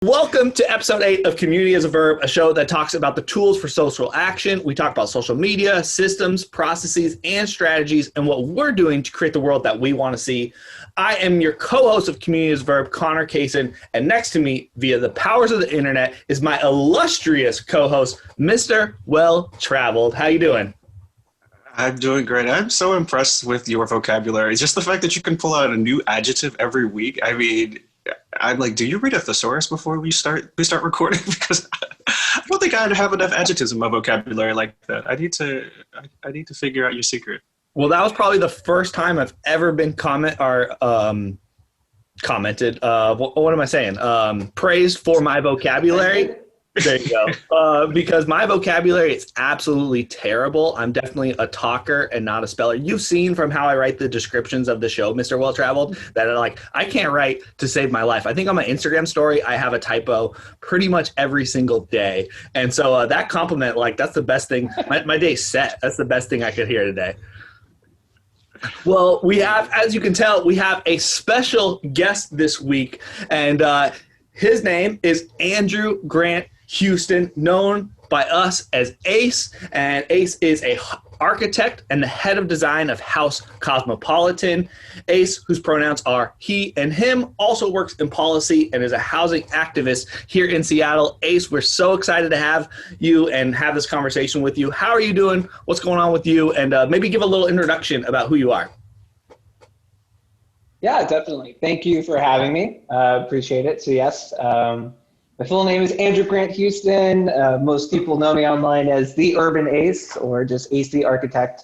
Welcome to episode 8 of Community as a Verb, a show that talks about the tools for social action. We talk about social media, systems, processes, and strategies, and what we're doing to create the world that we want to see. I am your co-host of Community as a Verb, Connor Kaysen, and next to me, via the powers of the internet, is my illustrious co-host, Mr. Well-Traveled. How you doing? I'm doing great. I'm so impressed with your vocabulary. Just the fact that you can pull out a new adjective every week. I mean, I'm like, do you read a thesaurus before we start recording? Because I don't think I have enough adjectives in my vocabulary like that. I need to figure out your secret. Well, that was probably the first time I've ever been commented. What am I saying? Praised for my vocabulary. There you go. Because my vocabulary is absolutely terrible. I'm definitely a talker and not a speller. You've seen from how I write the descriptions of the show, Mr. Well-Traveled, that I can't write to save my life. I think on my Instagram story, I have a typo pretty much every single day. And so that compliment, that's the best thing. My day's set. That's the best thing I could hear today. Well, we have, as you can tell, we have a special guest this week. And his name is Andrew Grant Houston, known by us as Ace, and Ace is a architect and the head of design of House Cosmopolitan. Ace, whose pronouns are he and him, also works in policy and is a housing activist here in Seattle. Ace, we're so excited to have you and have this conversation with you. How are you doing? What's going on with you? And maybe give a little introduction about who you are. Yeah, definitely. Thank you for having me. Appreciate it. So yes, my full name is Andrew Grant Houston. Most people know me online as the Urban Ace or just Ace the Architect.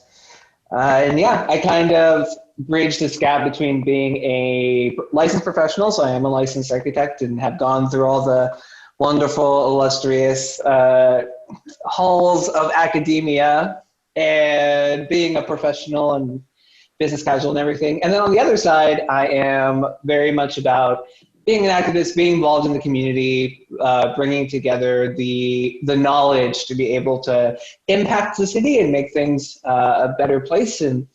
And yeah, I kind of bridge this gap between being a licensed professional, so I am a licensed architect and have gone through all the wonderful, illustrious halls of academia, and being a professional and business casual and everything. And then on the other side, I am very much about being an activist, being involved in the community, bringing together the knowledge to be able to impact the city and make things a better place. And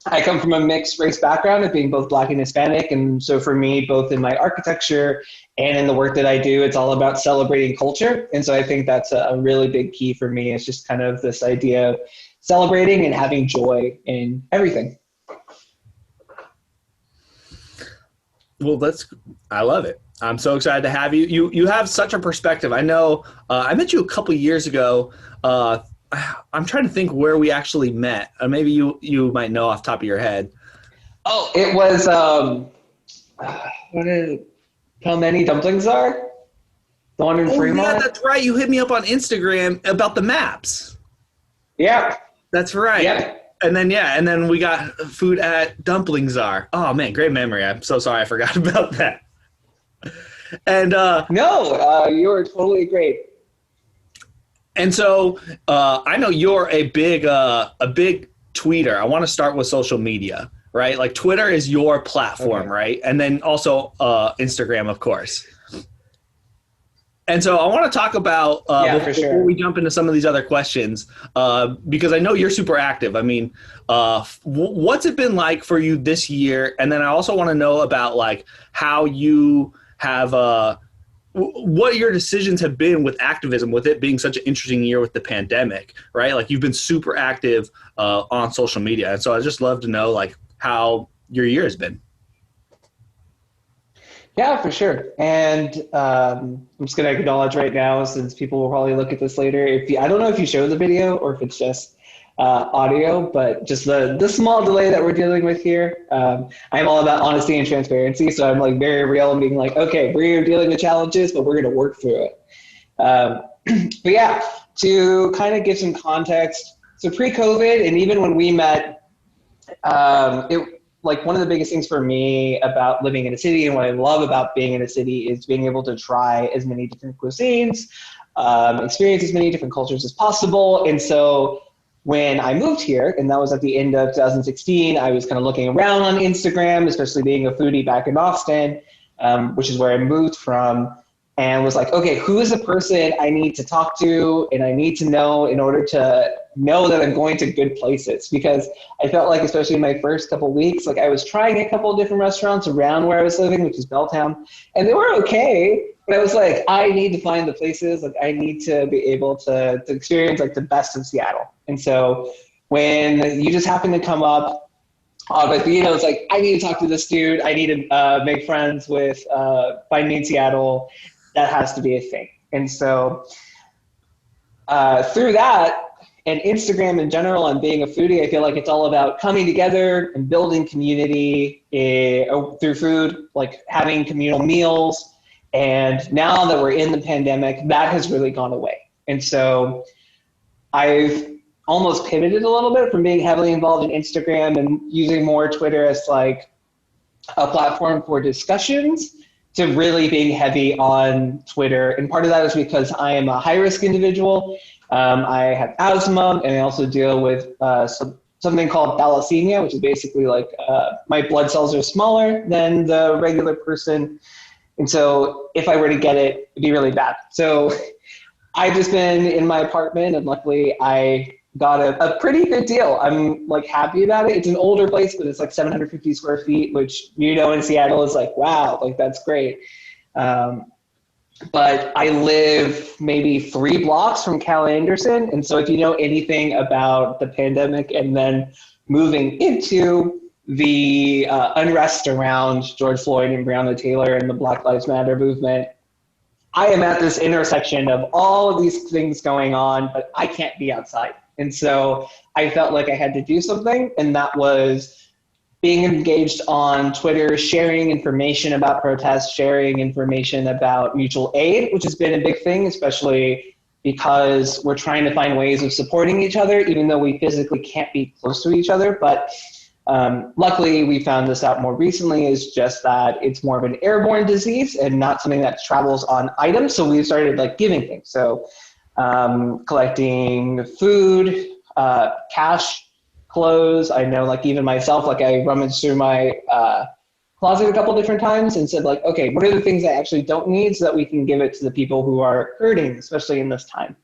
I come from a mixed race background of being both Black and Hispanic. And so for me, both in my architecture and in the work that I do, it's all about celebrating culture. And so I think that's a really big key for me. It's just kind of this idea of celebrating and having joy in everything. Well, I love it. I'm so excited to have you. You have such a perspective. I know I met you a couple years ago. I'm trying to think where we actually met. Maybe you might know off the top of your head. Oh, it was, what is it? How many dumplings are? The one in Fremont? Yeah, that's right. You hit me up on Instagram about the maps. Yeah. That's right. Yep. And then we got food at Dumpling Czar. Oh man, great memory. I'm so sorry I forgot about that. And no, you were totally great. And so I know you're a big tweeter. I want to start with social media, right? Like Twitter is your platform, okay, right? And then also Instagram, of course. And so I want to talk about, before we jump into some of these other questions, because I know you're super active. I mean, what's it been like for you this year? And then I also want to know about how you have, what your decisions have been with activism, with it being such an interesting year with the pandemic, right? You've been super active on social media. And so I'd just love to know how your year has been. Yeah, for sure. And I'm just going to acknowledge right now, since people will probably look at this later, I don't know if you show the video or if it's just audio, but just the small delay that we're dealing with here. I'm all about honesty and transparency. So I'm very real and being okay, we're dealing with challenges, but we're going to work through it. But yeah, to kind of give some context. So pre-COVID, and even when we met, one of the biggest things for me about living in a city and what I love about being in a city is being able to try as many different cuisines, experience as many different cultures as possible. And so when I moved here, and that was at the end of 2016, I was kind of looking around on Instagram, especially being a foodie back in Austin, which is where I moved from. and was like, okay, who is the person I need to talk to and I need to know in order to know that I'm going to good places? Because I felt like, especially in my first couple of weeks, like I was trying a couple of different restaurants around where I was living, which is Belltown, and they were okay. But I was like, I need to find the places, like I need to be able to experience like the best of Seattle. And so when you just happen to come up, but it's like, I need to talk to this dude. I need to make friends with Find Me in Seattle. That has to be a thing. And so through that and Instagram in general and being a foodie, I feel like it's all about coming together and building community through food, like having communal meals. And now that we're in the pandemic, that has really gone away. And so I've almost pivoted a little bit from being heavily involved in Instagram and using more Twitter as like a platform for discussions to really being heavy on Twitter. And part of that is because I am a high-risk individual. I have asthma, and I also deal with something called thalassemia, which is basically like my blood cells are smaller than the regular person. And so if I were to get it, it'd be really bad. So I've just been in my apartment, and luckily I got a pretty good deal. I'm like happy about it. It's an older place, but it's like 750 square feet, which, in Seattle is like, wow, like that's great. But I live maybe 3 blocks from Cal Anderson. And so if you know anything about the pandemic and then moving into the unrest around George Floyd and Breonna Taylor and the Black Lives Matter movement, I am at this intersection of all of these things going on, but I can't be outside. And so I felt like I had to do something, and that was being engaged on Twitter, sharing information about protests, sharing information about mutual aid, which has been a big thing, especially because we're trying to find ways of supporting each other, even though we physically can't be close to each other. But luckily, we found this out more recently, is just that it's more of an airborne disease and not something that travels on items. So we started like giving things. So collecting food, cash, clothes. I know, like even myself, like I rummaged through my closet a couple different times and said like, okay, what are the things I actually don't need so that we can give it to the people who are hurting, especially in this time.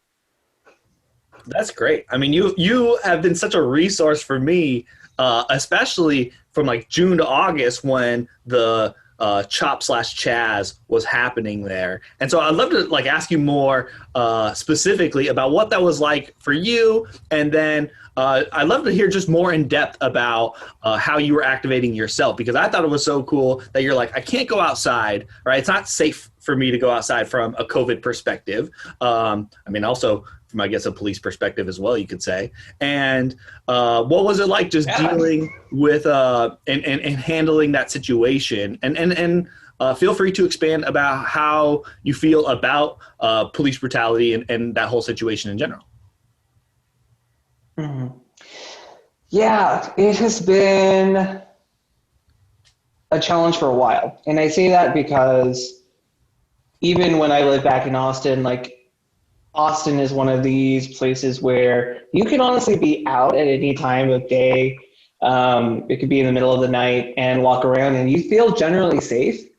That's great. I mean, you have been such a resource for me, especially from like June to August when the Chop/Chaz was happening there. And so I'd love to like ask you more specifically about what that was like for you. And then I'd love to hear just more in depth about how you were activating yourself, because I thought it was so cool that you're like, I can't go outside, right? It's not safe for me to go outside from a COVID perspective. I mean, also from, I guess, a police perspective as well, you could say. And what was it like just dealing with and handling that situation? And feel free to expand about how you feel about police brutality and that whole situation in general. Mm-hmm. Yeah, it has been a challenge for a while. And I say that because even when I lived back in Austin, like Austin is one of these places where you can honestly be out at any time of day. It could be in the middle of the night and walk around and you feel generally safe.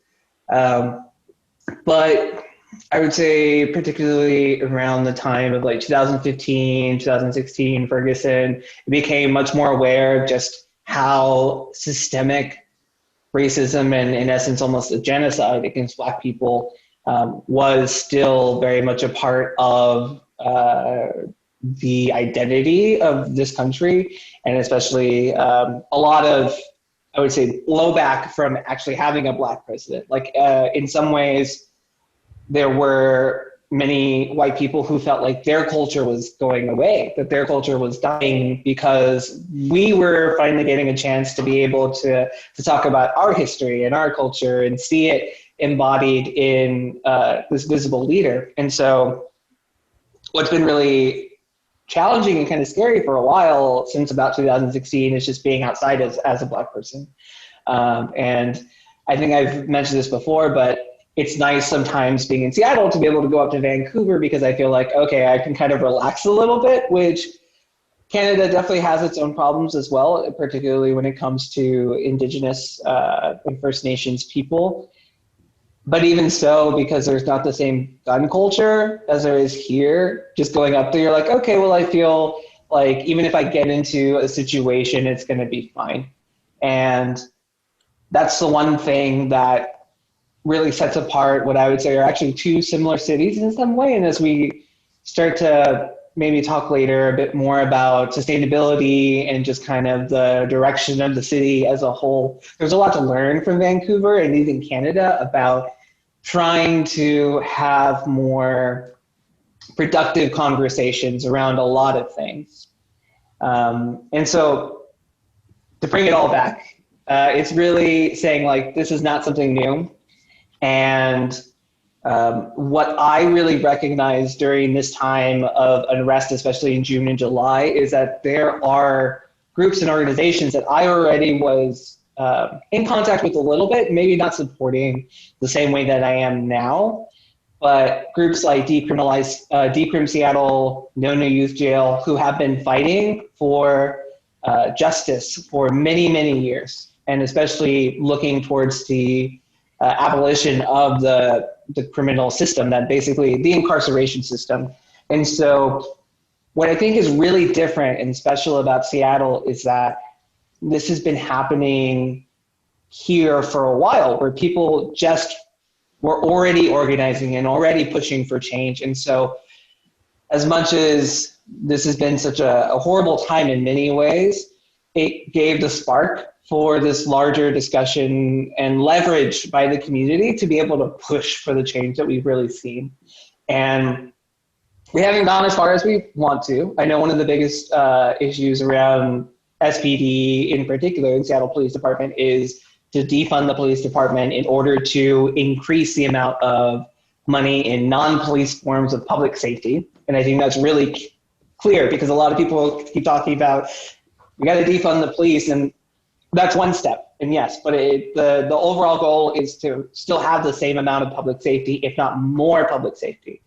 But I would say particularly around the time of like 2015, 2016, Ferguson, became much more aware of just how systemic racism and in essence almost a genocide against Black people was still very much a part of the identity of this country, and especially a lot of, I would say, blowback from actually having a Black president. Like in some ways, there were many white people who felt like their culture was going away, that their culture was dying, because we were finally getting a chance to be able to talk about our history and our culture and see it embodied in this visible leader. And so what's been really challenging and kind of scary for a while since about 2016 is just being outside as a Black person. And I think I've mentioned this before, but it's nice sometimes being in Seattle to be able to go up to Vancouver, because I feel like, okay, I can kind of relax a little bit, which Canada definitely has its own problems as well, particularly when it comes to Indigenous and First Nations people. But even so, because there's not the same gun culture as there is here, just going up there, you're like, okay, well, I feel like even if I get into a situation, it's going to be fine. And that's the one thing that really sets apart what I would say are actually two similar cities in some way. And as we start to maybe talk later a bit more about sustainability and just kind of the direction of the city as a whole, there's a lot to learn from Vancouver and even Canada about trying to have more productive conversations around a lot of things. And so to bring it all back, it's really saying like, this is not something new. And what I really recognized during this time of unrest, especially in June and July, is that there are groups and organizations that I already was in contact with a little bit, maybe not supporting the same way that I am now, but groups like Decrim Seattle, No New Youth Jail, who have been fighting for justice for many, many years, and especially looking towards the abolition of the criminal system, that basically the incarceration system. And so what I think is really different and special about Seattle is that this has been happening here for a while, where people just were already organizing and already pushing for change. And so as much as this has been such a horrible time in many ways, it gave the spark for this larger discussion and leverage by the community to be able to push for the change that we've really seen. And we haven't gone as far as we want to. I know one of the biggest issues around SPD in particular in Seattle Police Department is to defund the police department in order to increase the amount of money in non-police forms of public safety. And I think that's really clear, because a lot of people keep talking about, we got to defund the police, and that's one step. And yes, but the overall goal is to still have the same amount of public safety, if not more public safety.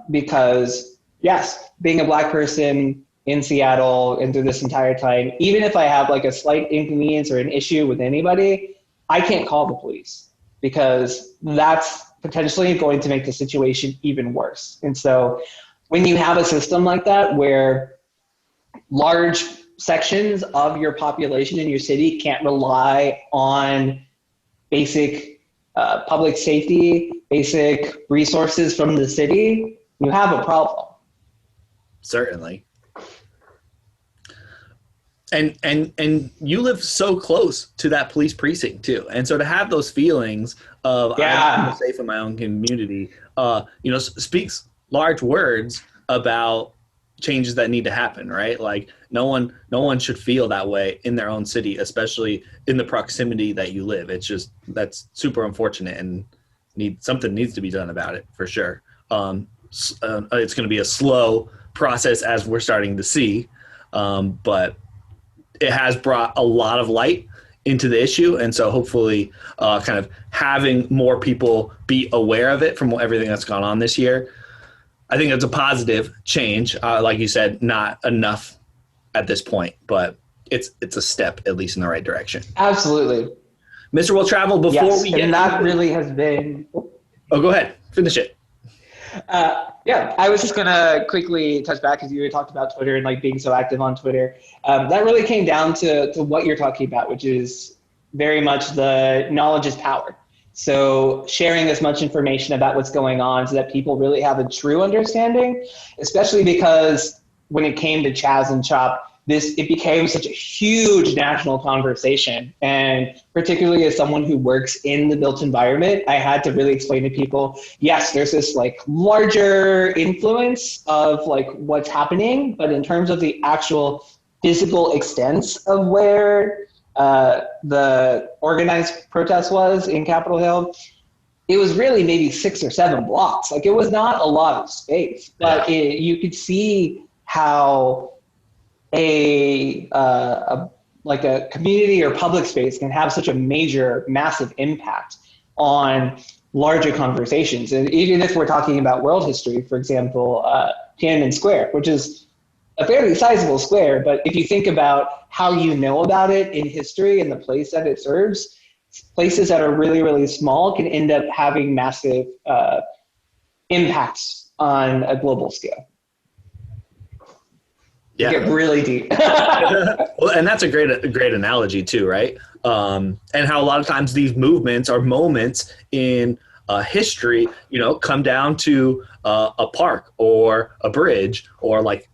Because yes, being a Black person in Seattle and through this entire time, even if I have like a slight inconvenience or an issue with anybody, I can't call the police, because that's potentially going to make the situation even worse. And so when you have a system like that, where large sections of your population in your city can't rely on basic public safety, basic resources from the city, you have a problem. Certainly. And you live so close to that police precinct too. And so to have those feelings of I'm safe in my own community, speaks large words about changes that need to happen, right? Like no one should feel that way in their own city, especially in the proximity that you live. It's just, that's super unfortunate, and something needs to be done about it for sure. It's going to be a slow process, as we're starting to see, but it has brought a lot of light into the issue. And so hopefully kind of having more people be aware of it from everything that's gone on this year, I think it's a positive change. Like you said, not enough at this point, but it's a step at least in the right direction. Absolutely. Mr. Will Travel, before we get and that really has been... Oh, go ahead. Finish it. I was just going to quickly touch back, because you had talked about Twitter and like being so active on Twitter. That really came down to what you're talking about, which is very much the knowledge is power. So sharing as much information about what's going on so that people really have a true understanding, especially because when it came to Chaz and Chop, it became such a huge national conversation. And particularly as someone who works in the built environment, I had to really explain to people, yes, there's this like larger influence of like what's happening, but in terms of the actual physical extents of where the organized protest was in Capitol Hill, it was really maybe 6 or 7 blocks. Like it was not a lot of space, but you could see how a community or public space can have such a massive impact on larger conversations. And even if we're talking about world history, for example, Tiananmen Square, which is a fairly sizable square, but if you think about how you know about it in history and the place that it serves, places that are really, really small can end up having massive impacts on a global scale. Yeah. Get really deep. Well, and that's a great analogy too, right? And how a lot of times these movements or moments in history, come down to a park or a bridge, or like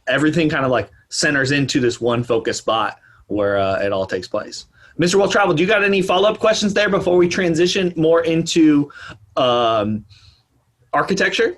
everything kind of like centers into this one focused spot where it all takes place. Mr. Well Traveled, do you got any follow-up questions there before we transition more into architecture?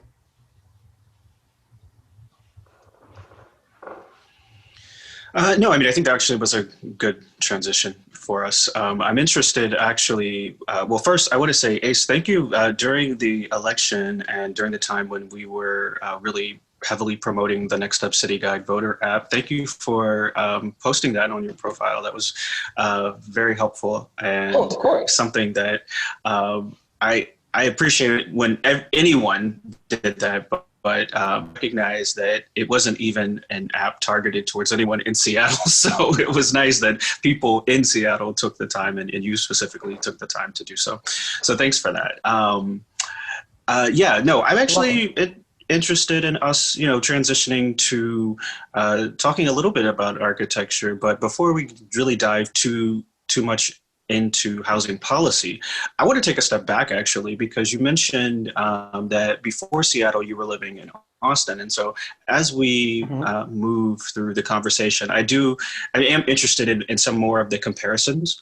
No, I mean, I think that actually was a good transition for us. I'm interested, actually. Well, first, I want to say, Ace, thank you. During the election and during the time when we were really heavily promoting the Next Step City Guide voter app, thank you for posting that on your profile. That was very helpful and something that I appreciate when anyone did that. But recognize that it wasn't even an app targeted towards anyone in Seattle. So it was nice that people in Seattle took the time, and you specifically took the time to do so. So thanks for that. I'm actually interested in us, transitioning to talking a little bit about architecture. But before we really dive too much into housing policy, I want to take a step back, actually, because you mentioned that before Seattle, you were living in Austin. And so as we move through the conversation, I am interested in some more of the comparisons,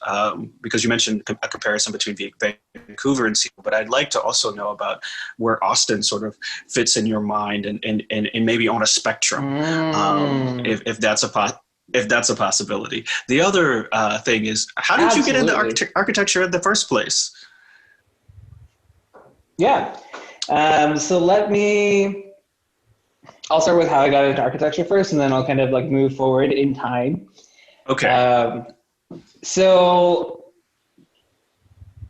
because you mentioned a comparison between Vancouver and Seattle, but I'd like to also know about where Austin sort of fits in your mind and maybe on a spectrum, if that's a possibility. The other thing is, how did you get into architecture in the first place? Yeah. I'll start with how I got into architecture first, and then I'll kind of like move forward in time. Okay. So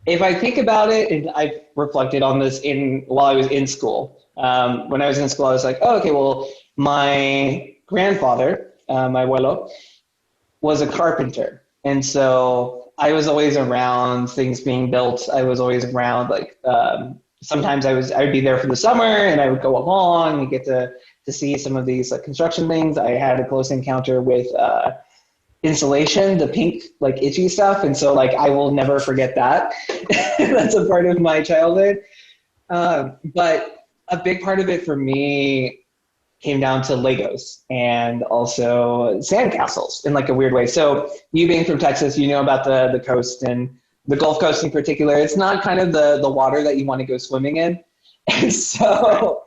if I think about it, and I've reflected on this while I was in school. When I was in school, I was like, oh, okay, well, my grandfather, my abuelo, was a carpenter. And so I was always around things being built. I was always around, like, sometimes I would be there for the summer and I would go along and get to see some of these like construction things. I had a close encounter with insulation, the pink, like itchy stuff. And so like, I will never forget that. That's a part of my childhood. But a big part of it for me came down to Legos and also sandcastles in like a weird way. So you being from Texas, you know about the coast and the Gulf Coast in particular. It's not kind of the water that you want to go swimming in. And so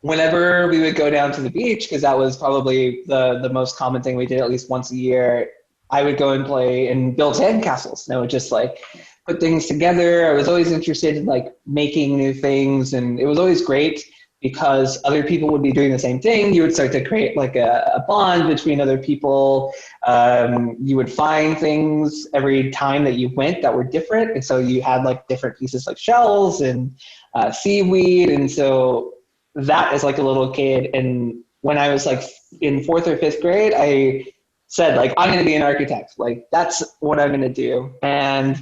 whenever we would go down to the beach, because that was probably the most common thing we did at least once a year, I would go and play and build sandcastles. And I would just like put things together. I was always interested in like making new things, and it was always great because other people would be doing the same thing. You would start to create like a bond between other people. You would find things every time that you went that were different. And so you had like different pieces like shells and seaweed. And so that is like a little kid. And when I was like in 4th or 5th grade, I said like, I'm gonna be an architect. Like that's what I'm gonna do. And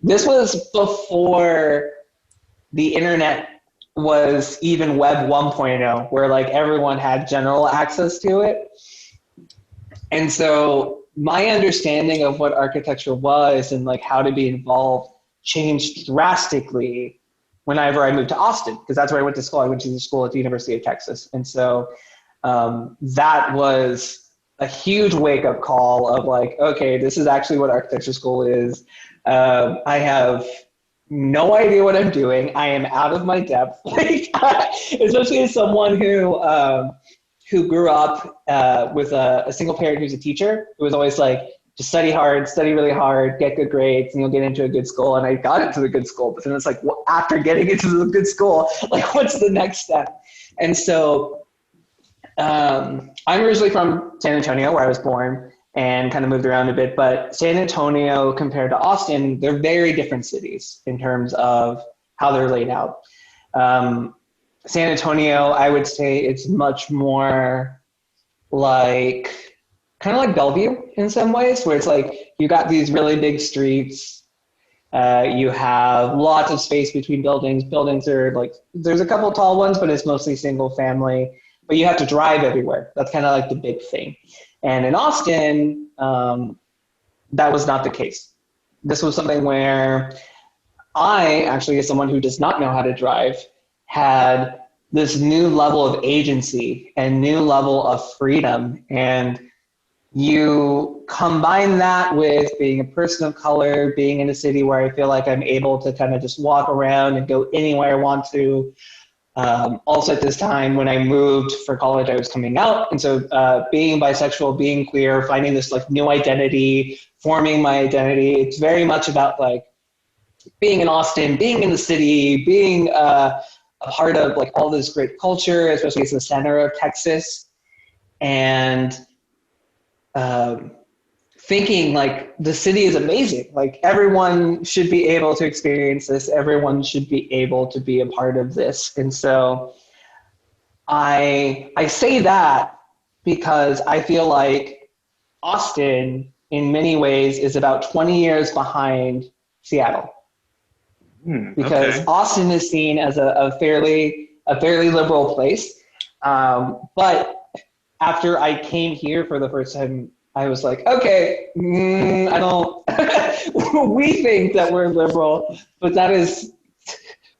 this was before the internet was even Web 1.0, where like everyone had general access to it. And so my understanding of what architecture was and like how to be involved changed drastically whenever I moved to Austin, because that's where I went to school. I went to the school at the University of Texas. And so that was a huge wake-up call of like, okay, this is actually what architecture school is. I have no idea what I'm doing. I am out of my depth, like, especially as someone who grew up with a single parent who's a teacher, who was always like, just study hard, study really hard, get good grades, and you'll get into a good school. And I got into the good school, but then it's like, after getting into the good school, like, what's the next step? And so I'm originally from San Antonio, where I was born, and kind of moved around a bit, but San Antonio compared to Austin, they're very different cities in terms of how they're laid out. San Antonio, I would say it's much more like, kind of like Bellevue in some ways, where it's like, you got these really big streets. You have lots of space between buildings. Buildings are like, there's a couple tall ones, but it's mostly single family. But you have to drive everywhere. That's kind of like the big thing. And in Austin, that was not the case. This was something where I, actually, as someone who does not know how to drive, had this new level of agency and new level of freedom. And you combine that with being a person of color, being in a city where I feel like I'm able to kind of just walk around and go anywhere I want to. Also at this time when I moved for college, I was coming out. And so being bisexual, being queer, finding this like new identity, forming my identity, it's very much about like being in Austin, being in the city, being a part of like all this great culture, especially as the center of Texas. And thinking like the city is amazing. Like everyone should be able to experience this. Everyone should be able to be a part of this. And so I say that because I feel like Austin in many ways is about 20 years behind Seattle. Because okay. Austin is seen as a fairly liberal place. But after I came here for the first time, I was like, okay, I don't, we think that we're liberal, but that is,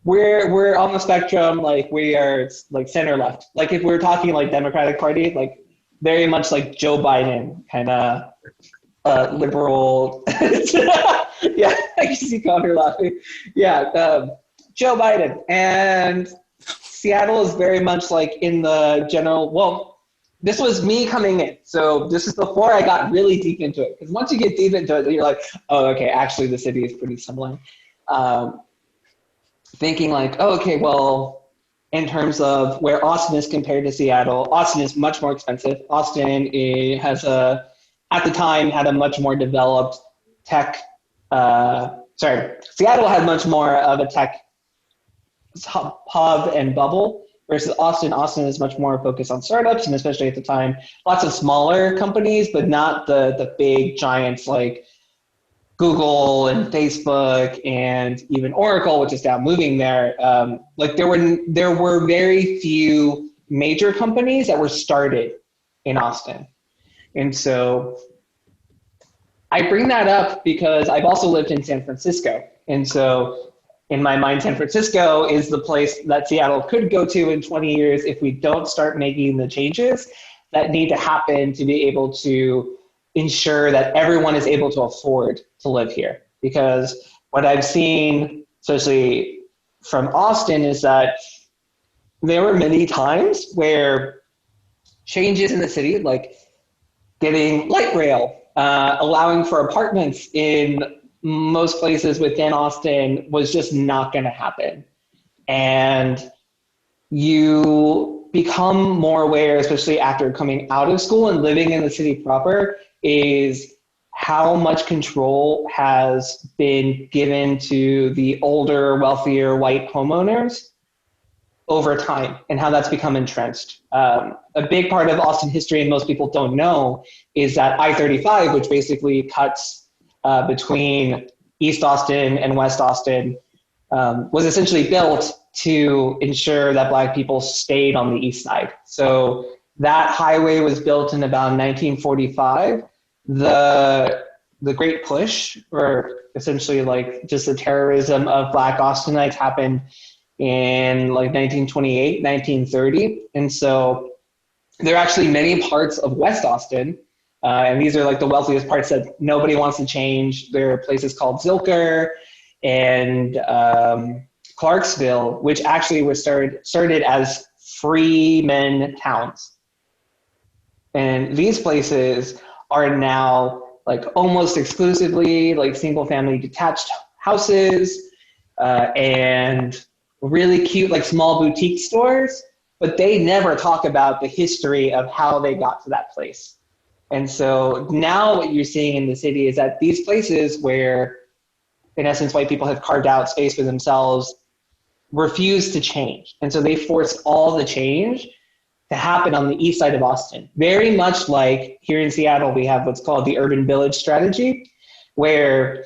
we're on the spectrum, like we are like center left. Like if we're talking like Democratic Party, like very much like Joe Biden kind of liberal. Yeah, I see Connor laughing. Yeah, Joe Biden. And Seattle is very much like in the general, well, this was me coming in. So this is before I got really deep into it. Because once you get deep into it, you're like, oh, okay, actually the city is pretty similar. Thinking like, oh, okay, well, in terms of where Austin is compared to Seattle, Austin is much more expensive. Austin has at the time, had a much more developed tech, Seattle had much more of a tech hub and bubble versus Austin. Austin is much more focused on startups, and especially at the time, lots of smaller companies, but not the big giants like Google and Facebook and even Oracle, which is now moving there. Like there were very few major companies that were started in Austin. And so I bring that up because I've also lived in San Francisco. And so in my mind, San Francisco is the place that Seattle could go to in 20 years if we don't start making the changes that need to happen to be able to ensure that everyone is able to afford to live here. Because what I've seen, especially from Austin, is that there were many times where changes in the city, like getting light rail, allowing for apartments in most places within Austin, was just not going to happen. And you become more aware, especially after coming out of school and living in the city proper, is how much control has been given to the older, wealthier white homeowners over time, and how that's become entrenched. A big part of Austin history, and most people don't know, is that I-35, which basically cuts between East Austin and West Austin, was essentially built to ensure that Black people stayed on the east side. So that highway was built in about 1945. The Great Push, or essentially like just the terrorism of Black Austinites, happened in like 1928, 1930. And so there are actually many parts of West Austin, and these are like the wealthiest parts that nobody wants to change. There are places called Zilker and Clarksville, which actually were started as freemen towns. And these places are now like almost exclusively like single family detached houses and really cute like small boutique stores, but they never talk about the history of how they got to that place. And so now what you're seeing in the city is that these places where, in essence, white people have carved out space for themselves refuse to change. And so they force all the change to happen on the east side of Austin. Very much like here in Seattle, we have what's called the urban village strategy, where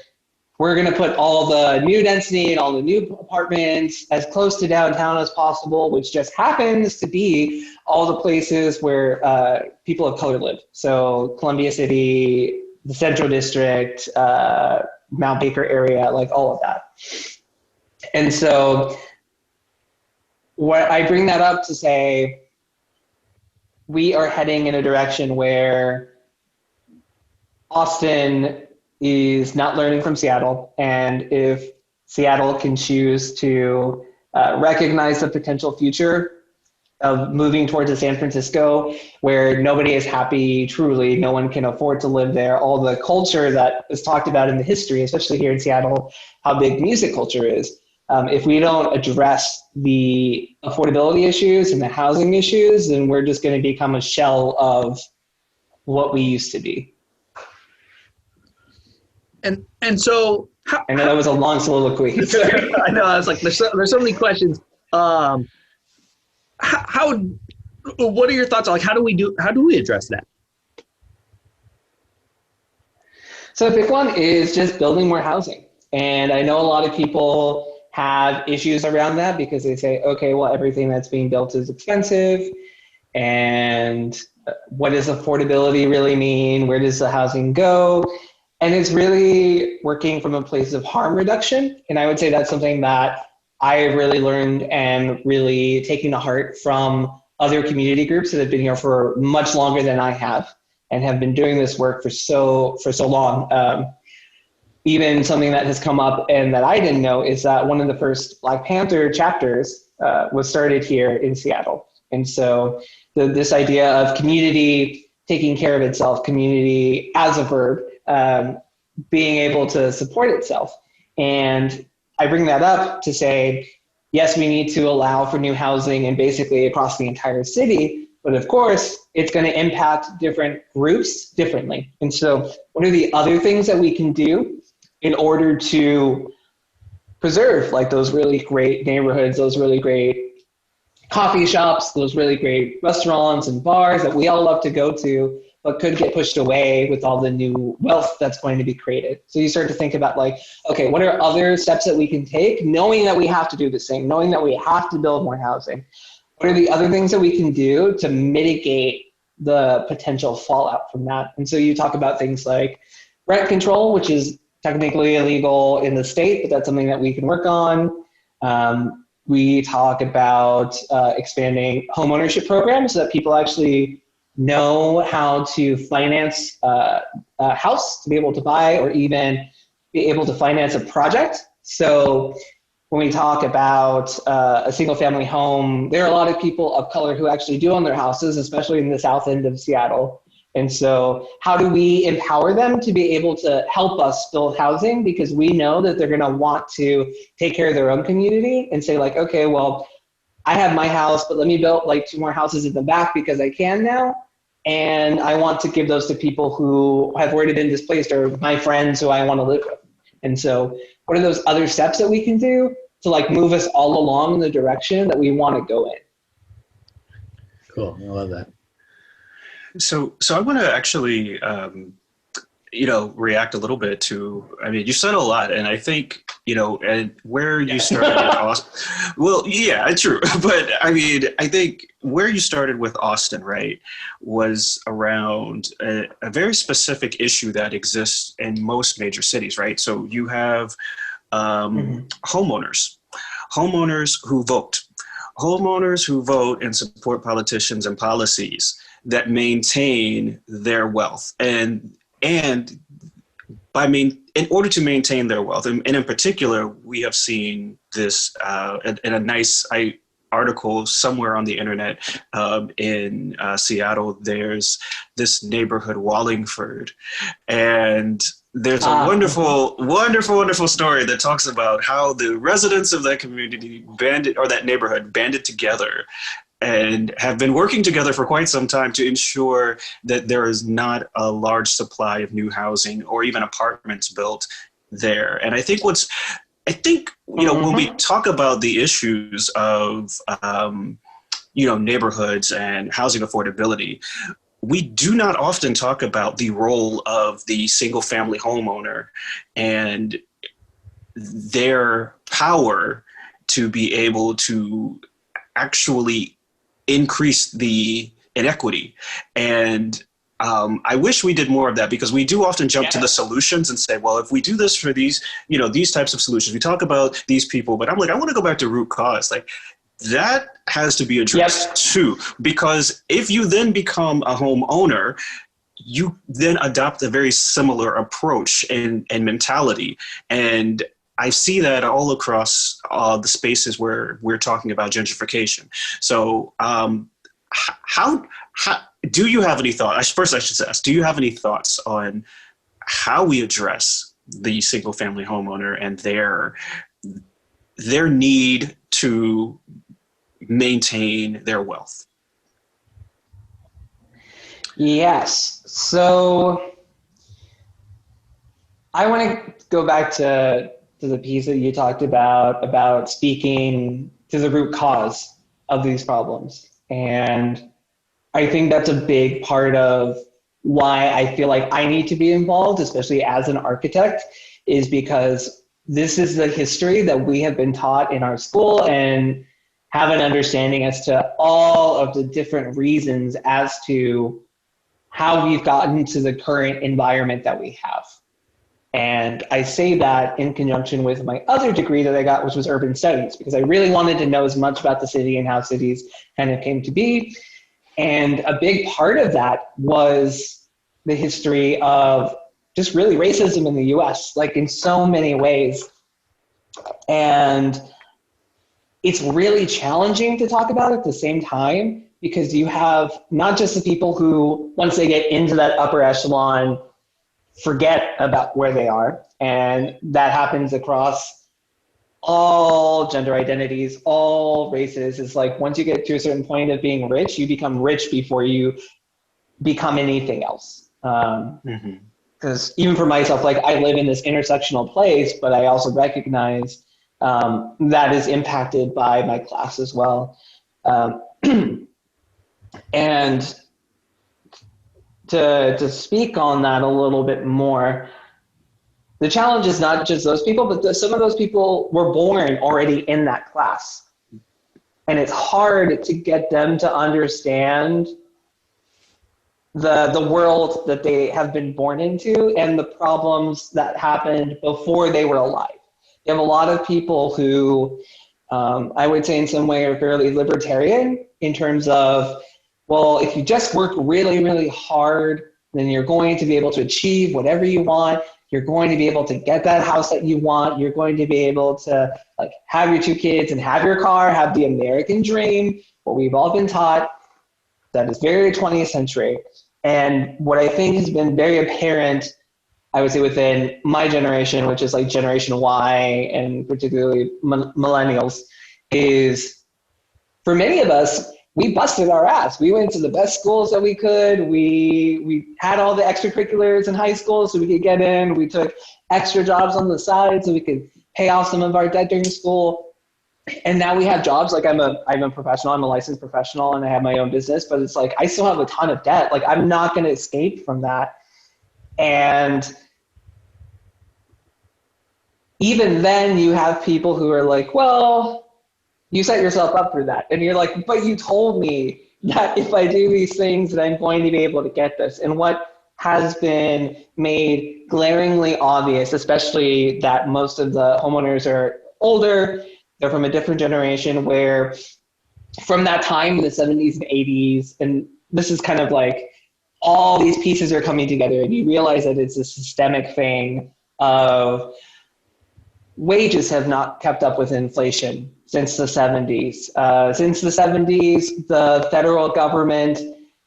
we're going to put all the new density and all the new apartments as close to downtown as possible, which just happens to be all the places where people of color live. So Columbia City, the Central District, Mount Baker area, like all of that. And so what I bring that up to say, we are heading in a direction where Austin is not learning from Seattle. And if Seattle can choose to recognize the potential future of moving towards a San Francisco where nobody is happy, truly, no one can afford to live there, all the culture that is talked about in the history, especially here in Seattle, how big music culture is. If we don't address the affordability issues and the housing issues, then we're just going to become a shell of what we used to be. And so I know that was a long soliloquy. I know, I was like, there's so many questions. What are your thoughts on, like, how do we address that? So the big one is just building more housing. And I know a lot of people have issues around that because they say, okay, well, everything that's being built is expensive. And what does affordability really mean? Where does the housing go? And it's really working from a place of harm reduction. And I would say that's something that I really learned and really taken to heart from other community groups that have been here for much longer than I have and have been doing this work for so long. Even something that has come up and that I didn't know is that one of the first Black Panther chapters was started here in Seattle. And so this idea of community taking care of itself, community as a verb, being able to support itself. And I bring that up to say, yes, we need to allow for new housing and basically across the entire city, but of course, it's going to impact different groups differently. And so what are the other things that we can do in order to preserve like those really great neighborhoods, those really great coffee shops, those really great restaurants and bars that we all love to go to, but could get pushed away with all the new wealth that's going to be created. So you start to think about like, okay, what are other steps that we can take, knowing that we have to do this thing, knowing that we have to build more housing? What are the other things that we can do to mitigate the potential fallout from that? And so you talk about things like rent control, which is technically illegal in the state, but that's something that we can work on. We talk about expanding homeownership programs so that people actually know how to finance a house to be able to buy or even be able to finance a project. So when we talk about a single family home, there are a lot of people of color who actually do own their houses, especially in the south end of Seattle. And so how do we empower them to be able to help us build housing? Because we know that they're going to want to take care of their own community and say like, okay, well, I have my house, but let me build like 2 more houses in the back because I can now. And I want to give those to people who have already been displaced or my friends who I want to live with. And so what are those other steps that we can do to like move us all along in the direction that we want to go in? Cool. I love that. So I want to actually, react a little bit to, I mean, you said a lot, and I think, and where you started with Austin, well, yeah, true. But I mean, I think where you started with Austin, right, was around a very specific issue that exists in most major cities, right? So you have homeowners who vote and support politicians and policies that maintain their wealth, and in order to maintain their wealth, and in particular, we have seen this in a nice article somewhere on the internet in Seattle. There's this neighborhood, Wallingford, and there's a wonderful story that talks about how the residents of that community that neighborhood banded together and have been working together for quite some time to ensure that there is not a large supply of new housing or even apartments built there. And I think when we talk about the issues of neighborhoods and housing affordability, we do not often talk about the role of the single family homeowner and their power to be able to actually increase the inequity. And I wish we did more of that, because we do often jump to the solutions and say, well, if we do this for these, these types of solutions, we talk about these people, but I'm like, I want to go back to root cause. Like, that has to be addressed too, because if you then become a homeowner, you then adopt a very similar approach and mentality. And I see that all across the spaces where we're talking about gentrification. So how do you have any thoughts? First, I should ask, do you have any thoughts on how we address the single family homeowner and their need to maintain their wealth? Yes. So I want to go back to the piece that you talked about speaking to the root cause of these problems. And I think that's a big part of why I feel like I need to be involved, especially as an architect, is because this is the history that we have been taught in our school and have an understanding as to all of the different reasons as to how we've gotten to the current environment that we have. And I say that in conjunction with my other degree that I got, which was urban studies, because I really wanted to know as much about the city and how cities kind of came to be. And a big part of that was the history of just really racism in the US, like in so many ways. And it's really challenging to talk about at the same time, because you have not just the people who, once they get into that upper echelon, forget about where they are. And that happens across all gender identities, all races. It's like once you get to a certain point of being rich, you become rich before you become anything else. Because even for myself, like I live in this intersectional place, but I also recognize that is impacted by my class as well. And to speak on that a little bit more, the challenge is not just those people, but some of those people were born already in that class. And it's hard to get them to understand the world that they have been born into and the problems that happened before they were alive. You have a lot of people who I would say in some way are fairly libertarian in terms of, well, if you just work really, really hard, then you're going to be able to achieve whatever you want. You're going to be able to get that house that you want. You're going to be able to like have your 2 kids and have your car, have the American dream, what we've all been taught. That is very 20th century. And what I think has been very apparent, I would say within my generation, which is like Generation Y and particularly millennials, is for many of us, we busted our ass. We went to the best schools that we could. We had all the extracurriculars in high school so we could get in. We took extra jobs on the side so we could pay off some of our debt during school. And now we have jobs. Like I'm a professional. I'm a licensed professional and I have my own business, but it's like I still have a ton of debt. Like I'm not going to escape from that. And even then you have people who are like, well, you set yourself up for that. And you're like, but you told me that if I do these things that I'm going to be able to get this. And what has been made glaringly obvious, especially that most of the homeowners are older, they're from a different generation, where from that time in the 70s and 80s, and this is kind of like all these pieces are coming together and you realize that it's a systemic thing of wages have not kept up with inflation since the 70s. Since the 70s, the federal government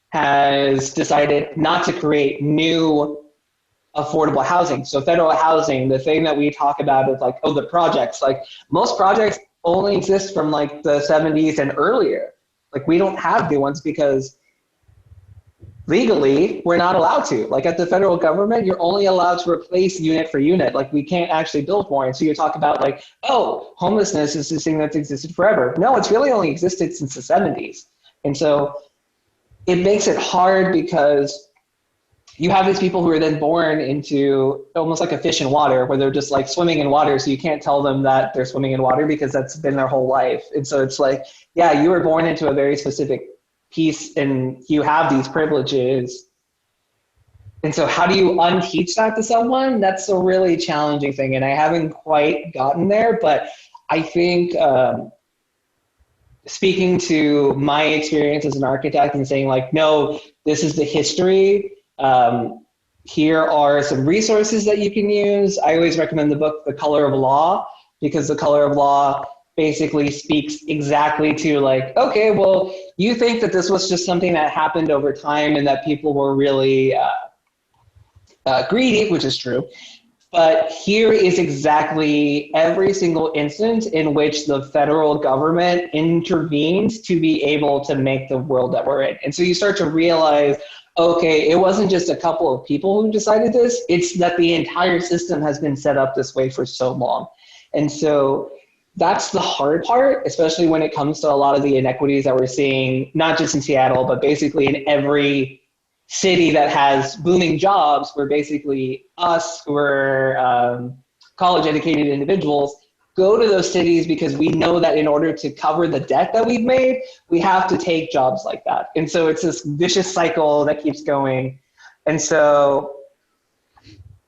has decided not to create new affordable housing. So federal housing, the thing that we talk about is like, oh, the projects, like most projects only exist from like the 70s and earlier. Like we don't have new ones because legally, we're not allowed to. Like at the federal government, you're only allowed to replace unit for unit. Like we can't actually build more. And so you talk about like, oh, homelessness is this thing that's existed forever. No, it's really only existed since the 70s. And so it makes it hard because you have these people who are then born into almost like a fish in water, where they're just like swimming in water. So you can't tell them that they're swimming in water because that's been their whole life. And so it's like, yeah, you were born into a very specific piece and you have these privileges. And so how do you unteach that to someone? That's a really challenging thing. And I haven't quite gotten there, but I think speaking to my experience as an architect and saying like, no, this is the history. Here are some resources that you can use. I always recommend the book, The Color of Law, because The Color of Law basically speaks exactly to like, okay, well, you think that this was just something that happened over time and that people were really greedy, which is true. But here is exactly every single instance in which the federal government intervenes to be able to make the world that we're in. And so you start to realize, okay, it wasn't just a couple of people who decided this, it's that the entire system has been set up this way for so long. And so that's the hard part, especially when it comes to a lot of the inequities that we're seeing, not just in Seattle, but basically in every city that has booming jobs, where basically us who are college educated individuals go to those cities because we know that in order to cover the debt that we've made, we have to take jobs like that. And so it's this vicious cycle that keeps going. And so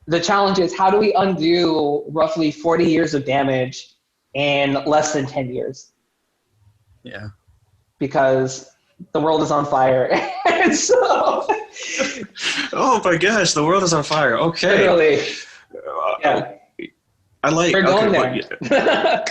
the challenge is, how do we undo roughly 40 years of damage in less than 10 years? Yeah. Because the world is on fire. And so Oh my gosh, the world is on fire. Okay. literally, yeah. I like, We're going okay, there.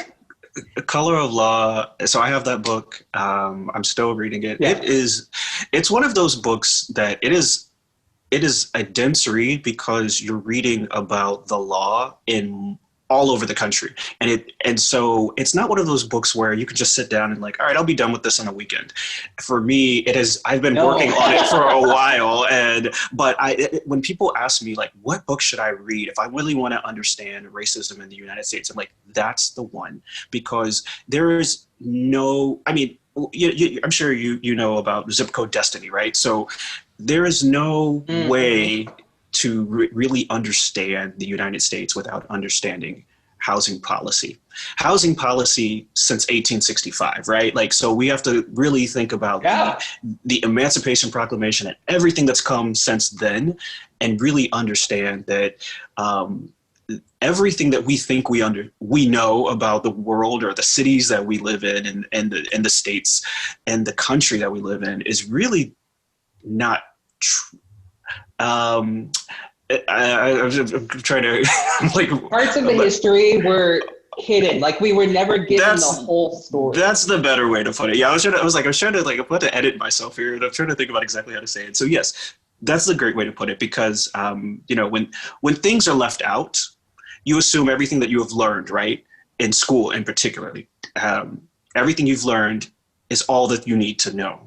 Color of Law. So I have that book. I'm still reading it. Yeah. It's one of those books that it is a dense read because you're reading about the law in all over the country. And so it's not one of those books where you can just sit down and like, all right, I'll be done with this on a weekend. For me, it is, I've been working on it for a while. But when people ask me like, what book should I read if I really want to understand racism in the United States? I'm like, that's the one, because there is no, I mean, I'm sure you know about Zip Code Destiny, right? So there is no way to really understand the United States without understanding housing policy. Housing policy since 1865, right? Like, so we have to really think about the Emancipation Proclamation and everything that's come since then, and really understand that everything that we think we know about the world or the cities that we live in and the states and the country that we live in is really not true. I'm trying to like Parts of the history were hidden, like we were never given the whole story. That's the better way to put it. Yeah, I was trying to like, I'm about to edit myself here, and I'm trying to think about exactly how to say it. So yes, that's a great way to put it, because when things are left out, you assume everything that you have learned, right, in school, and particularly everything you've learned is all that you need to know.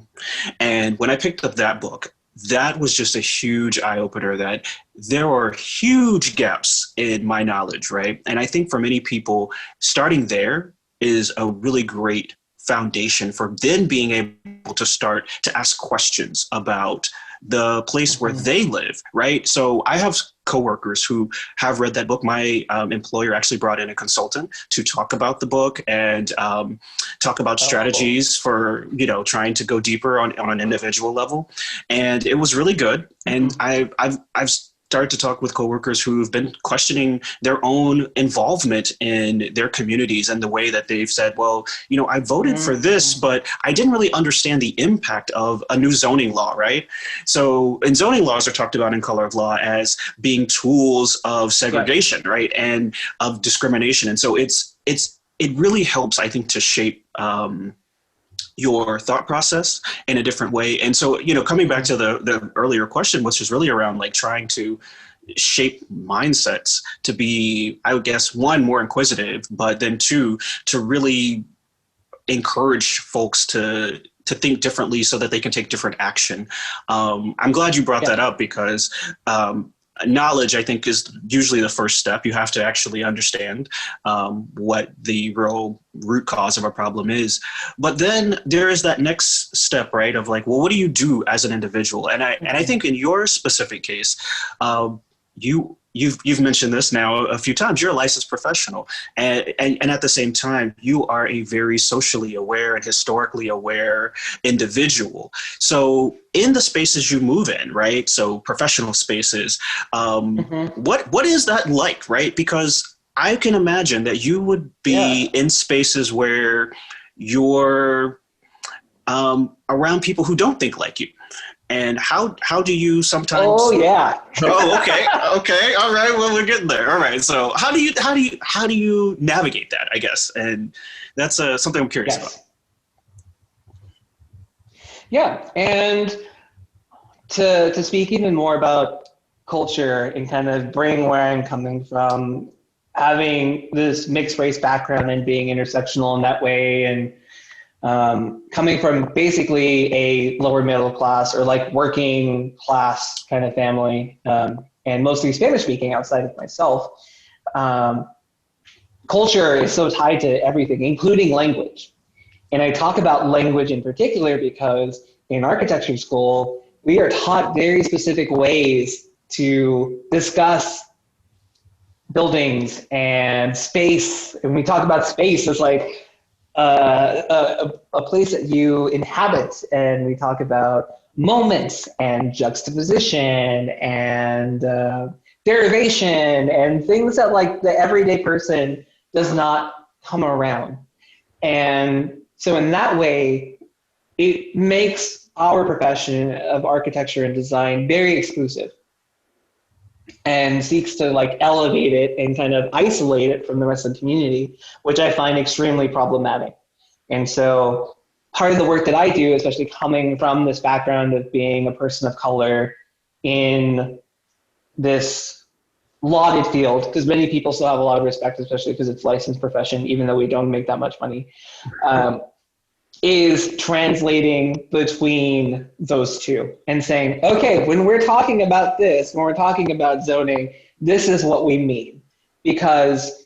And when I picked up that book, that was just a huge eye-opener that there are huge gaps in my knowledge, right? And I think for many people, starting there is a really great foundation for then being able to start to ask questions about the place where they live, right? So I have coworkers who have read that book. My employer actually brought in a consultant to talk about the book and talk about strategies for, trying to go deeper on an individual level. And it was really good. And I've started to talk with coworkers who've been questioning their own involvement in their communities and the way that they've said, well, I voted for this, but I didn't really understand the impact of a new zoning law, right? So, and zoning laws are talked about in Color of Law as being tools of segregation, right? And of discrimination. And so it really helps, I think, to shape your thought process in a different way. And so, coming back to the earlier question, which is really around like trying to shape mindsets to be, I would guess, one, more inquisitive, but then two, to really encourage folks to think differently so that they can take different action. I'm glad you brought that up, because knowledge, I think, is usually the first step. You have to actually understand what the real root cause of a problem is. But then there is that next step, right, of like, well, what do you do as an individual? And I think in your specific case, you've mentioned this now a few times. You're a licensed professional, and at the same time, you are a very socially aware and historically aware individual. So in the spaces you move in, right? So professional spaces, what is that like, right? Because I can imagine that you would be in spaces where you're around people who don't think like you. And how do you sometimes? Oh yeah. Oh, okay. Okay. All right. Well, we're getting there. All right. So how do you navigate that, I guess? And that's something I'm curious about. Yeah. And to speak even more about culture and kind of bring where I'm coming from, having this mixed race background and being intersectional in that way, and coming from basically a lower middle class or like working class kind of family, and mostly Spanish speaking outside of myself, culture is so tied to everything, including language. And I talk about language in particular because in architecture school, we are taught very specific ways to discuss buildings and space. And we talk about space as like a place that you inhabit, and we talk about moments and juxtaposition and derivation and things that like the everyday person does not come around. And so in that way, it makes our profession of architecture and design very exclusive, and seeks to like elevate it and kind of isolate it from the rest of the community, which I find extremely problematic. And so part of the work that I do, especially coming from this background of being a person of color in this lauded field, because many people still have a lot of respect, especially because it's licensed profession, even though we don't make that much money, is translating between those two and saying, okay, when we're talking about this, when we're talking about zoning, this is what we mean. Because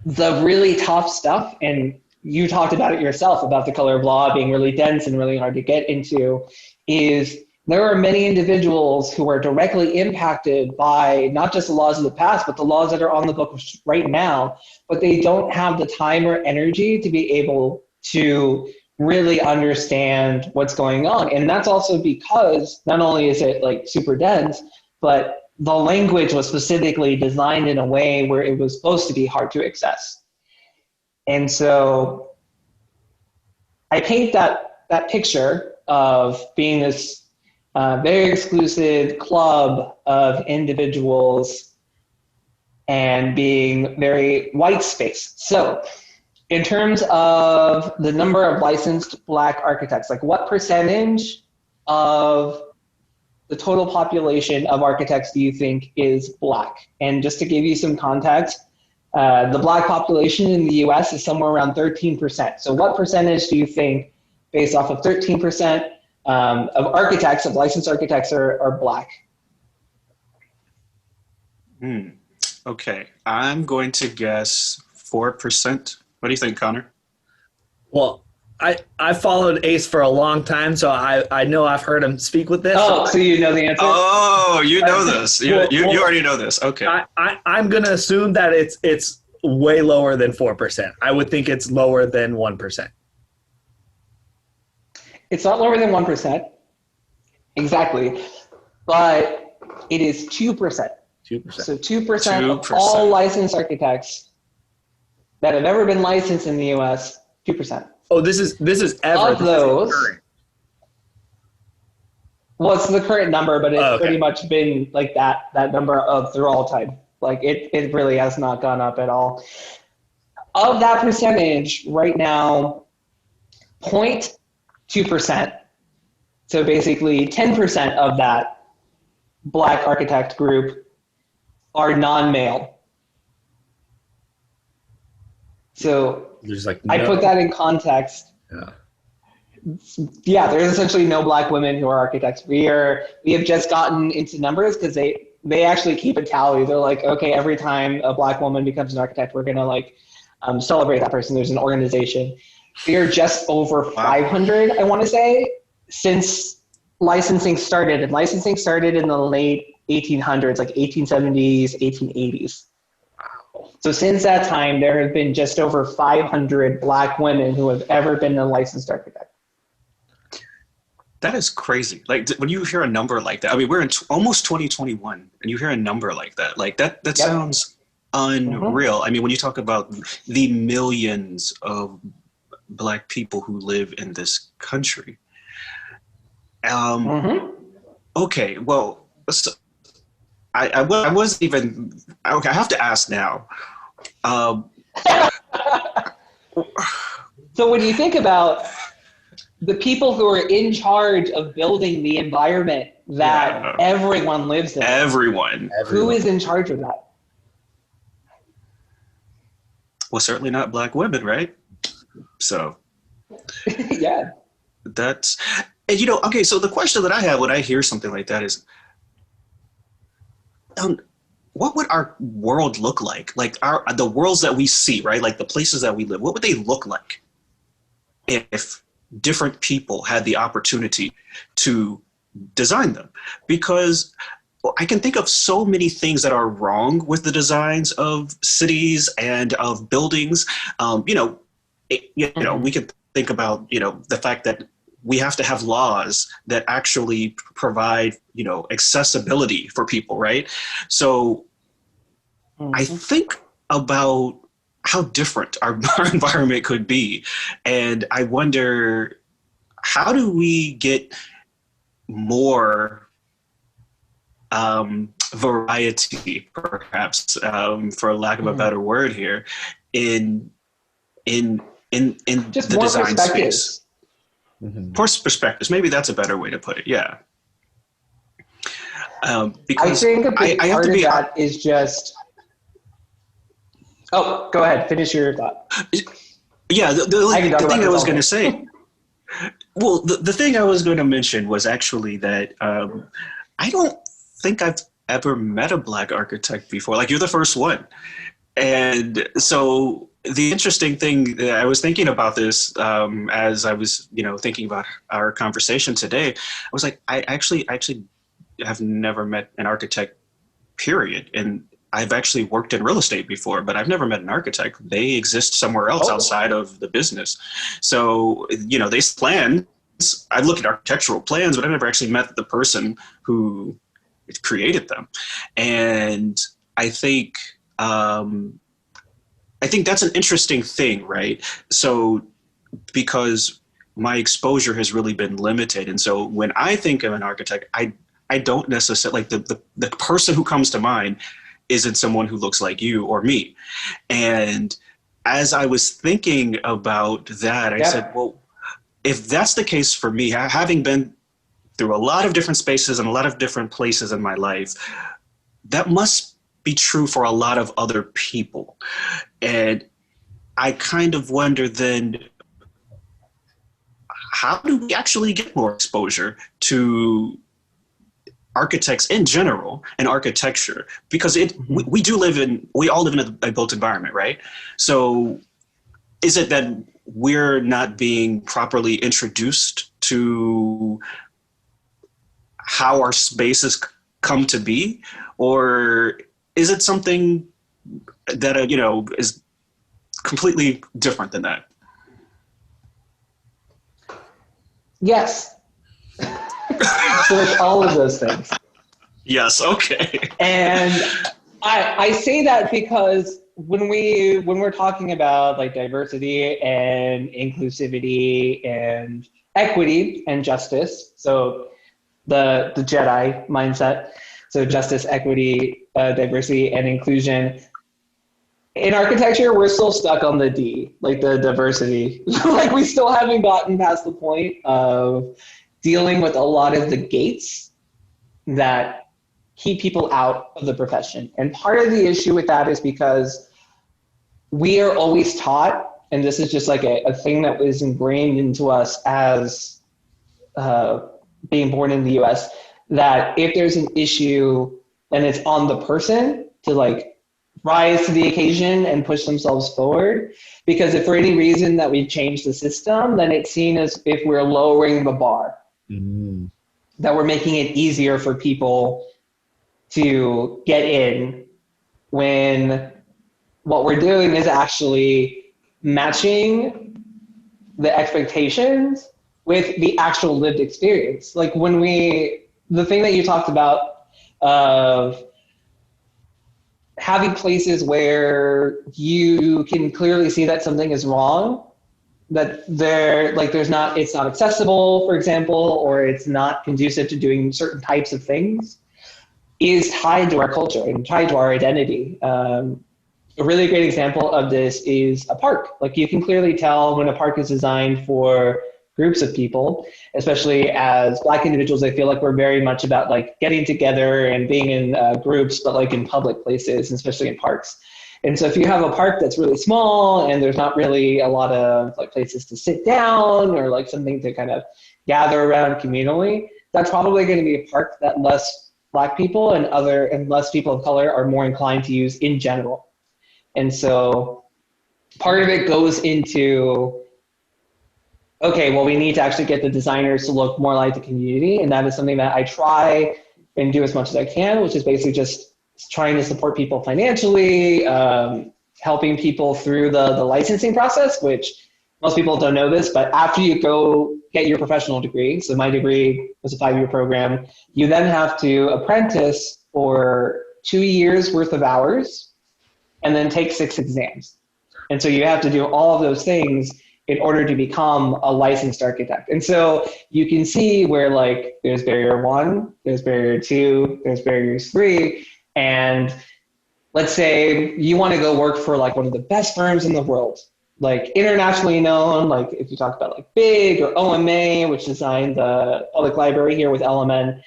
the really tough stuff, and you talked about it yourself, about the color of law being really dense and really hard to get into, is there are many individuals who are directly impacted by not just the laws of the past, but the laws that are on the books right now, but they don't have the time or energy to be able to really understand what's going on. And that's also because not only is it like super dense, but the language was specifically designed in a way where it was supposed to be hard to access. And so I paint that picture of being this very exclusive club of individuals and being very white space. So in terms of the number of licensed Black architects, like what percentage of the total population of architects do you think is Black? And just to give you some context, the Black population in the US is somewhere around 13%. So what percentage do you think, based off of 13% of architects, of licensed architects, are Black? Okay, I'm going to guess 4%. What do you think, Connor? Well, I followed Ace for a long time, so I know I've heard him speak with this. Oh, so you know the answer? Oh, you know this. You already know this. Okay. I'm going to assume that it's way lower than 4%. I would think it's lower than 1%. It's not lower than 1%. Exactly. But it is 2%. 2%. So 2% of all licensed architects that have ever been licensed in the US, 2%. Oh, this is ever. Of those, well, it's the current number, but it's pretty much been like that number through all time. Like it really has not gone up at all. Of that percentage, right now, 0.2%, so basically 10% of that Black architect group are non-male. So I put that in context. Yeah, there's essentially no Black women who are architects. We have just gotten into numbers because they actually keep a tally. They're like, okay, every time a Black woman becomes an architect, we're going to like celebrate that person. There's an organization. We are just over 500, I want to say, since licensing started. And licensing started in the late 1800s, like 1870s, 1880s. So since that time, there have been just over 500 Black women who have ever been a licensed architect. That is crazy. Like when you hear a number like that, I mean, we're in almost 2021 and you hear a number like that Yep. sounds unreal. I mean, when you talk about the millions of Black people who live in this country. Okay, well, so I wasn't even, okay, I have to ask now. So when you think about the people who are in charge of building the environment that everyone lives in, Everyone. who is in charge of that? Well, certainly not Black women, right? So Yeah. that's, and you know, okay, so the question that I have when I hear something like that is, what would our world look like? Like the worlds that we see, right? Like the places that we live, what would they look like if different people had the opportunity to design them? Because I can think of so many things that are wrong with the designs of cities and of buildings. We can think about, the fact that we have to have laws that actually provide, accessibility for people, right? So I think about how different our environment could be. And I wonder, how do we get more variety, perhaps, for lack of a better word here, in just the more design perspectives. space? More perspectives. Maybe that's a better way to put it. Yeah. Because I think a big I have part to of be. that is just. Oh, go ahead. Finish your thought. Yeah, the thing I was going to say. Well, the thing I was going to mention was actually that I don't think I've ever met a Black architect before. Like, you're the first one. And so the interesting thing, I was thinking about this as I was, thinking about our conversation today. I was like, I actually have never met an architect, period. And I've actually worked in real estate before, but I've never met an architect. They exist somewhere else outside of the business. So, they plans. I look at architectural plans, but I've never actually met the person who created them. And I think that's an interesting thing, right? So, because my exposure has really been limited. And so when I think of an architect, I don't necessarily, like the person who comes to mind isn't someone who looks like you or me. And as I was thinking about that, I said, well, if that's the case for me, having been through a lot of different spaces and a lot of different places in my life, that must be true for a lot of other people. And I kind of wonder then, how do we actually get more exposure to architects in general and architecture? Because we all live in a built environment, right? So is it that we're not being properly introduced to how our spaces come to be? Or is it something that, is completely different than that? Yes. So it's all of those things. Yes. Okay. And I say that because when we're talking about like diversity and inclusivity and equity and justice, so the Jedi mindset, so justice, equity, diversity, and inclusion. In architecture, we're still stuck on the D, like the diversity. Like we still haven't gotten past the point of dealing with a lot of the gates that keep people out of the profession. And part of the issue with that is because we are always taught, and this is just like a thing that was ingrained into us as being born in the US, that if there's an issue and it's on the person to like rise to the occasion and push themselves forward. Because if for any reason that we change the system, then it's seen as if we're lowering the bar, that we're making it easier for people to get in, when what we're doing is actually matching the expectations with the actual lived experience. Like the thing that you talked about of having places where you can clearly see that something is wrong, that it's not accessible, for example, or it's not conducive to doing certain types of things, is tied to our culture and tied to our identity. A really great example of this is a park. Like, you can clearly tell when a park is designed for groups of people, especially as Black individuals. I feel like we're very much about like getting together and being in groups, but like in public places, especially in parks. And so if you have a park that's really small and there's not really a lot of like places to sit down or like something to kind of gather around communally, that's probably going to be a park that less Black people and less people of color are more inclined to use in general. And so part of it goes into, okay, well, we need to actually get the designers to look more like the community. And that is something that I try and do as much as I can, which is basically just trying to support people financially, helping people through the licensing process, which most people don't know this, but after you go get your professional degree, so my degree was a 5-year program, you then have to apprentice for 2 years worth of hours and then take 6 exams. And so you have to do all of those things in order to become a licensed architect. And so you can see where like there's barrier 1, there's barrier 2, there's barriers 3. And let's say you want to go work for like one of the best firms in the world, like internationally known, like if you talk about like Big or OMA, which designed the public library here with LMN.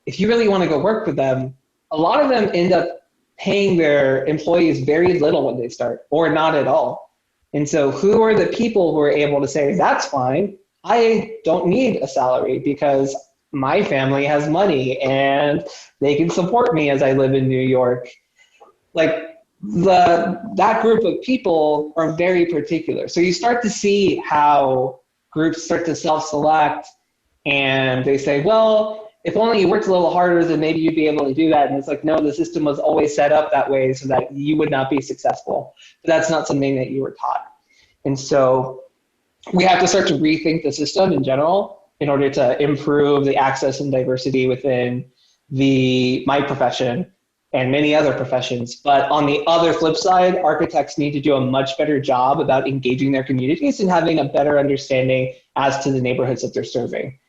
If you really want to go work with them, a lot of them end up paying their employees very little when they start, or not at all. And so who are the people who are able to say, that's fine, I don't need a salary because my family has money and they can support me as I live in New York. Like that group of people are very particular. So you start to see how groups start to self-select, and they say, well, if only you worked a little harder, then maybe you'd be able to do that. And it's like, no, the system was always set up that way so that you would not be successful. But that's not something that you were taught. And so we have to start to rethink the system in general in order to improve the access and diversity within my profession and many other professions. But on the other flip side, architects need to do a much better job about engaging their communities and having a better understanding as to the neighborhoods that they're serving.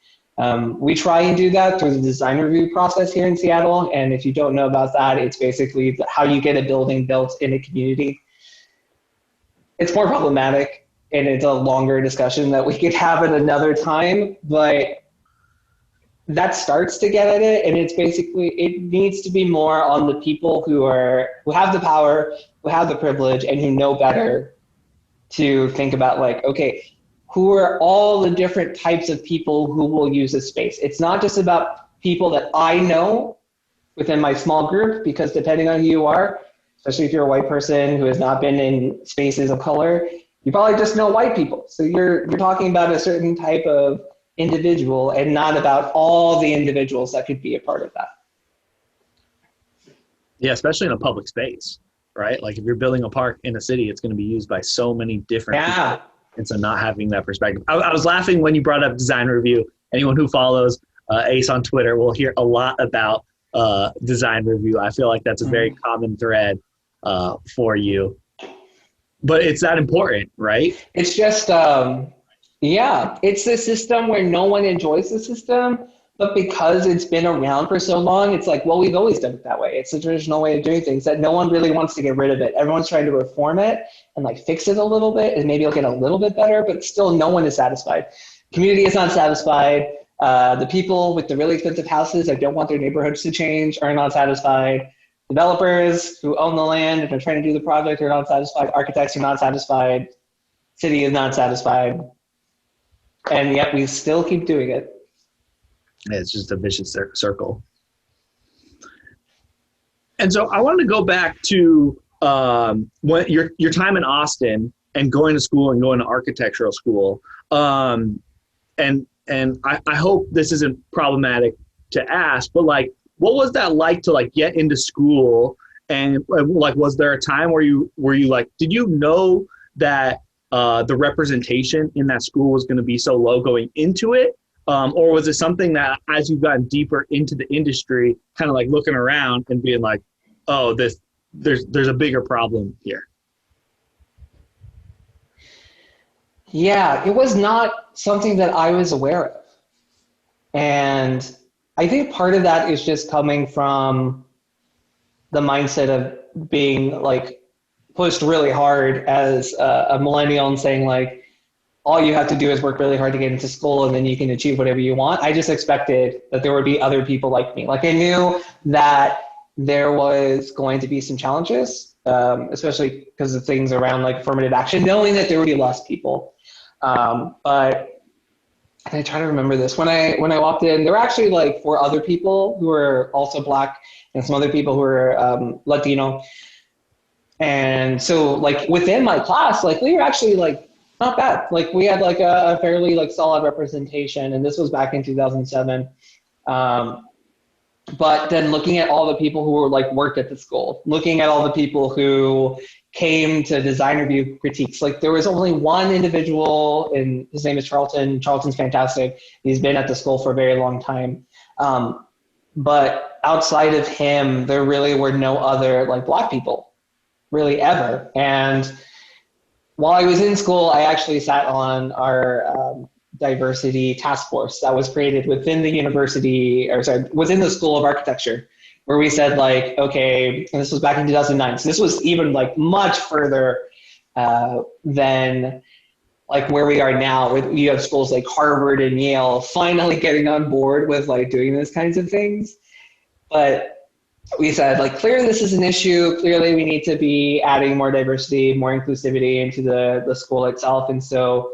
We try and do that through the design review process here in Seattle. And if you don't know about that, it's basically how you get a building built in a community. It's more problematic, and it's a longer discussion that we could have at another time, but that starts to get at it. And it's basically, it needs to be more on the people who have the power, who have the privilege, and who know better to think about like, okay, who are all the different types of people who will use this space? It's not just about people that I know within my small group, because depending on who you are, especially if you're a white person who has not been in spaces of color, you probably just know white people. So you're talking about a certain type of individual and not about all the individuals that could be a part of that. Yeah, especially in a public space, right? Like if you're building a park in a city, it's going to be used by so many different people. And so not having that perspective. I was laughing when you brought up design review. Anyone who follows Ace on Twitter will hear a lot about design review. I feel like that's a very common thread for you. But it's that important, right? It's just, it's a system where no one enjoys the system, but because it's been around for so long, it's like, well, we've always done it that way. It's the traditional way of doing things that no one really wants to get rid of it. Everyone's trying to reform it and like fix it a little bit, and maybe it'll get a little bit better, but still no one is satisfied. Community is not satisfied. The people with the really expensive houses that don't want their neighborhoods to change are not satisfied. Developers who own the land and are trying to do the project are not satisfied. Architects are not satisfied. City is not satisfied. And yet we still keep doing it. It's just a vicious circle. And so I wanted to go back to when your time in Austin and going to school and going to architectural school. And I hope this isn't problematic to ask, but like, what was that like to like get into school? And like, was there a time where you like, did you know that the representation in that school was going to be so low going into it? Or was it something that as you've gotten deeper into the industry, kind of like looking around and being like, oh, there's a bigger problem here? Yeah, it was not something that I was aware of. And I think part of that is just coming from the mindset of being like pushed really hard as a millennial and saying like, all you have to do is work really hard to get into school and then you can achieve whatever you want. I just expected that there would be other people like me. Like I knew that there was going to be some challenges, especially because of things around like affirmative action, knowing that there would be less people. But I try to remember this. When I walked in, there were actually like 4 other people who were also Black and some other people who were Latino. And so like within my class, like we were actually like not bad. Like we had like a fairly like solid representation, and this was back in 2007. But then looking at all the people who were like worked at the school, looking at all the people who came to design review critiques, like there was only one individual, and his name is Charlton. Charlton's fantastic. He's been at the school for a very long time. But outside of him, there really were no other like Black people really ever. And while I was in school, I actually sat on our diversity task force that was created within the university, or sorry, within the School of Architecture, where we said like, okay, and this was back in 2009. So this was even like much further than like where we are now, where you have schools like Harvard and Yale finally getting on board with like doing those kinds of things. But we said like, clearly this is an issue. Clearly we need to be adding more diversity, more inclusivity into the school itself. And so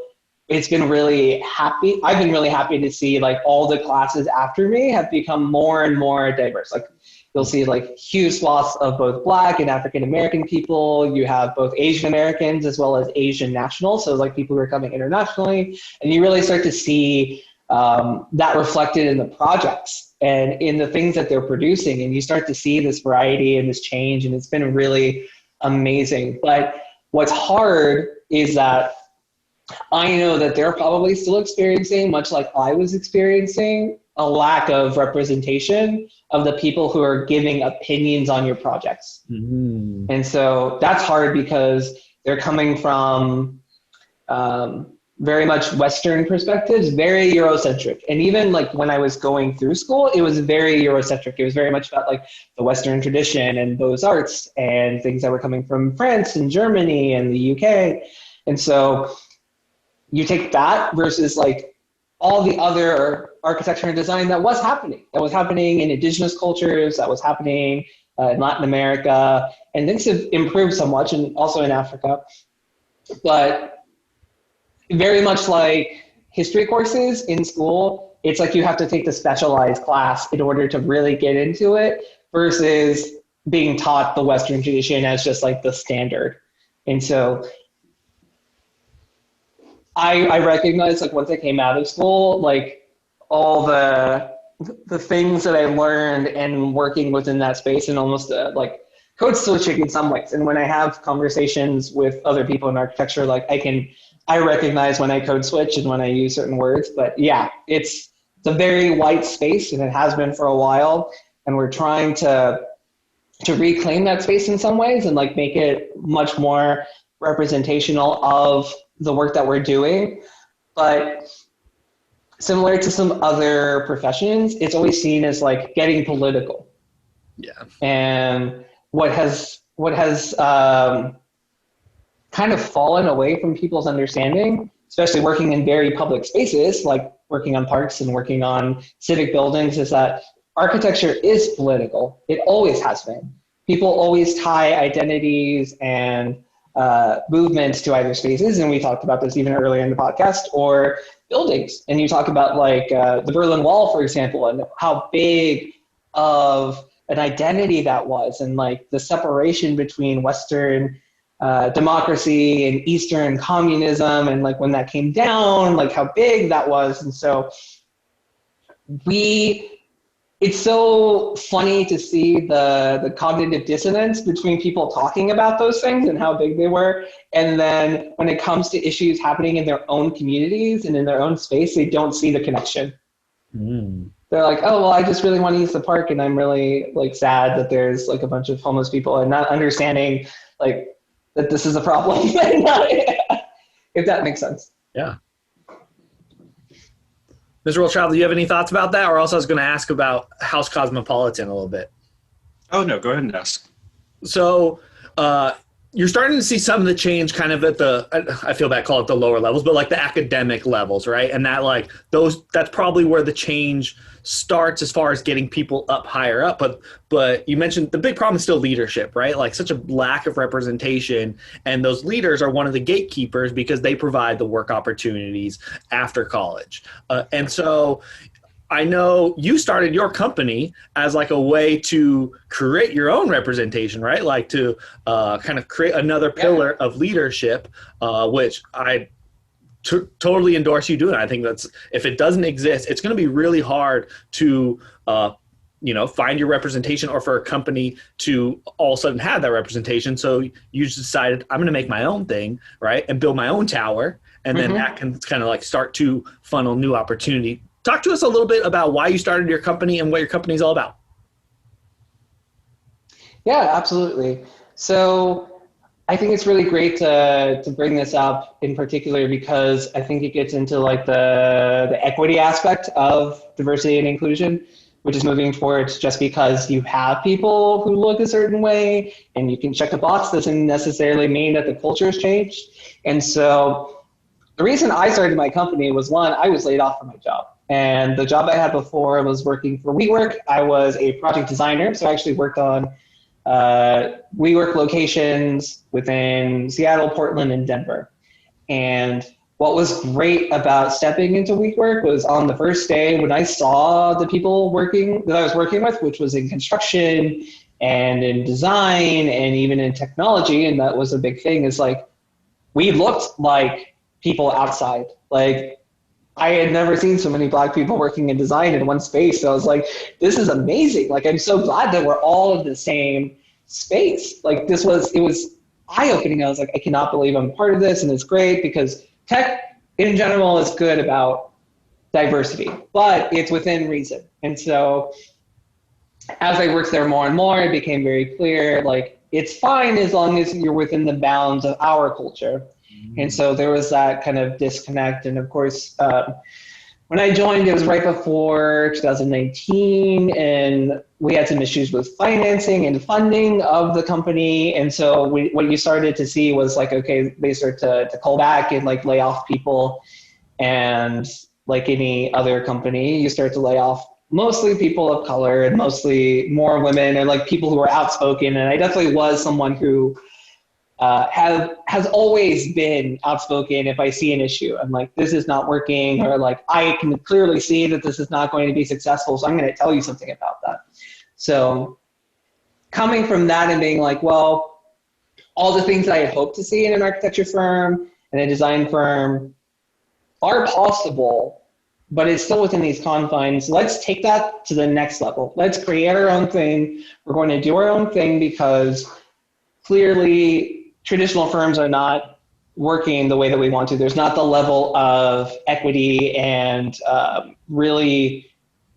it's been really happy. I've been really happy to see like all the classes after me have become more and more diverse. Like you'll see like huge swaths of both Black and African-American people. You have both Asian Americans as well as Asian nationals. So like people who are coming internationally, and you really start to see that reflected in the projects and in the things that they're producing. And you start to see this variety and this change, and it's been really amazing. But what's hard is that I know that they're probably still experiencing, much like I was experiencing, a lack of representation of the people who are giving opinions on your projects. Mm-hmm. And so that's hard because they're coming from very much Western perspectives, very Eurocentric. And even like when I was going through school, it was very Eurocentric. It was very much about like the Western tradition and those arts and things that were coming from France and Germany and the UK. And so you take that versus like all the other architecture and design that was happening in indigenous cultures, that was happening in Latin America, and things have improved somewhat, and also in Africa. But very much like history courses in school, it's like you have to take the specialized class in order to really get into it versus being taught the Western tradition as just like the standard. And so I recognize like once I came out of school, like all the things that I learned and working within that space and almost like code switching in some ways. And when I have conversations with other people in architecture, like I recognize when I code switch and when I use certain words. But yeah, it's a very white space, and it has been for a while. And we're trying to reclaim that space in some ways and like make it much more representational of the work that we're doing. But similar to some other professions, it's always seen as like getting political. Yeah. And what has kind of fallen away from people's understanding, especially working in very public spaces, like working on parks and working on civic buildings, is that architecture is political. It always has been. People always tie identities and movements to either spaces, and we talked about this even earlier in the podcast, or buildings. And you talk about like the Berlin Wall, for example, and how big of an identity that was, and like the separation between Western democracy and Eastern communism, and like when that came down, like how big that was. And so it's so funny to see the cognitive dissonance between people talking about those things and how big they were. And then when it comes to issues happening in their own communities and in their own space, they don't see the connection. Mm. They're like, oh, well, I just really want to use the park, and I'm really like sad that there's like a bunch of homeless people, and not understanding like that this is a problem. If that makes sense. Yeah. Mr. Rothschild, do you have any thoughts about that? Or else I was going to ask about House Cosmopolitan a little bit. Oh, no, go ahead and ask. So you're starting to see some of the change kind of at I feel bad, call it the lower levels, but like the academic levels, right? And that like that's probably where the change starts as far as getting people up higher up. But you mentioned the big problem is still leadership, right? Like such a lack of representation, and those leaders are one of the gatekeepers because they provide the work opportunities after college. And so I know you started your company as like a way to create your own representation, right? Like to kind of create another pillar of leadership, which I totally endorse you doing. I think that's, if it doesn't exist, it's going to be really hard to, find your representation, or for a company to all of a sudden have that representation. So you just decided, I'm going to make my own thing, right? And build my own tower. And then that can kind of like start to funnel new opportunity. Talk to us a little bit about why you started your company and what your company is all about. Yeah, absolutely. So I think it's really great to bring this up in particular, because I think it gets into like the equity aspect of diversity and inclusion, which is moving towards just because you have people who look a certain way and you can check the box doesn't necessarily mean that the culture has changed. And so the reason I started my company was, one, I was laid off from my job. And the job I had before was working for WeWork. I was a project designer, so I actually worked on WeWork locations within Seattle, Portland, and Denver. And what was great about stepping into WeWork was on the first day when I saw the people that I was working with, which was in construction and in design and even in technology, and that was a big thing, is like we looked like people outside. Like I had never seen so many Black people working in design in one space. So I was like, this is amazing. Like, I'm so glad that we're all in the same space. Like it was eye-opening. I was like, I cannot believe I'm part of this. And it's great because tech in general is good about diversity, but it's within reason. And so as I worked there more and more, it became very clear, like, it's fine as long as you're within the bounds of our culture. And so there was that kind of disconnect. And of course, when I joined, it was right before 2019, and we had some issues with financing and funding of the company. And so what you started to see was like, okay, they start to call back and like lay off people. And like any other company, you start to lay off mostly people of color and mostly more women and like people who are outspoken. And I definitely was someone who has always been outspoken. If I see an issue, I'm like, this is not working, or like, I can clearly see that this is not going to be successful, so I'm going to tell you something about that. So coming from that and being like, well, all the things that I had hoped to see in an architecture firm and a design firm are possible, but it's still within these confines. Let's take that to the next level. Let's create our own thing. We're going to do our own thing, because clearly traditional firms are not working the way that we want to. There's not the level of equity and really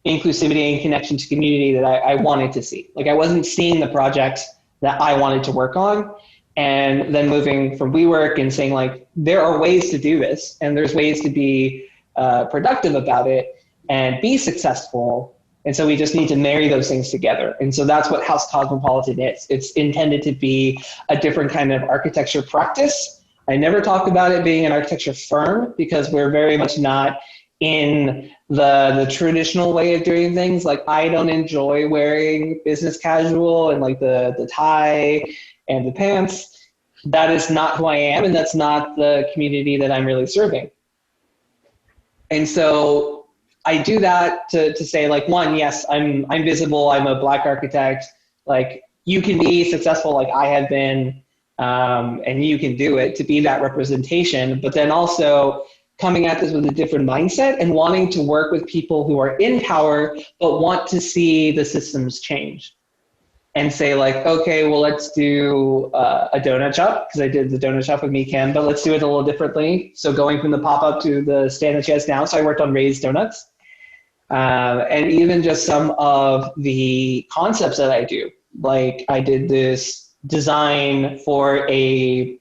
inclusivity and connection to community that I wanted to see. Like, I wasn't seeing the projects that I wanted to work on. And then moving from WeWork and saying, like, there are ways to do this, and there's ways to be productive about it and be successful. And so we just need to marry those things together. And so that's what House Cosmopolitan is. It's intended to be a different kind of architecture practice. I never talk about it being an architecture firm, because we're very much not in the traditional way of doing things. Like, I don't enjoy wearing business casual and like the tie and the pants. That is not who I am, and that's not the community that I'm really serving. And so I do that to say, like, one, yes, I'm visible. I'm a Black architect. Like, you can be successful like I have been, and you can do it, to be that representation. But then also coming at this with a different mindset and wanting to work with people who are in power but want to see the systems change. And say, like, okay, well, let's do a donut shop, because I did the donut shop with Meekan, but let's do it a little differently. So going from the pop-up to the stand that she has now. So I worked on raised donuts. And even just some of the concepts that I do. Like, I did this design for a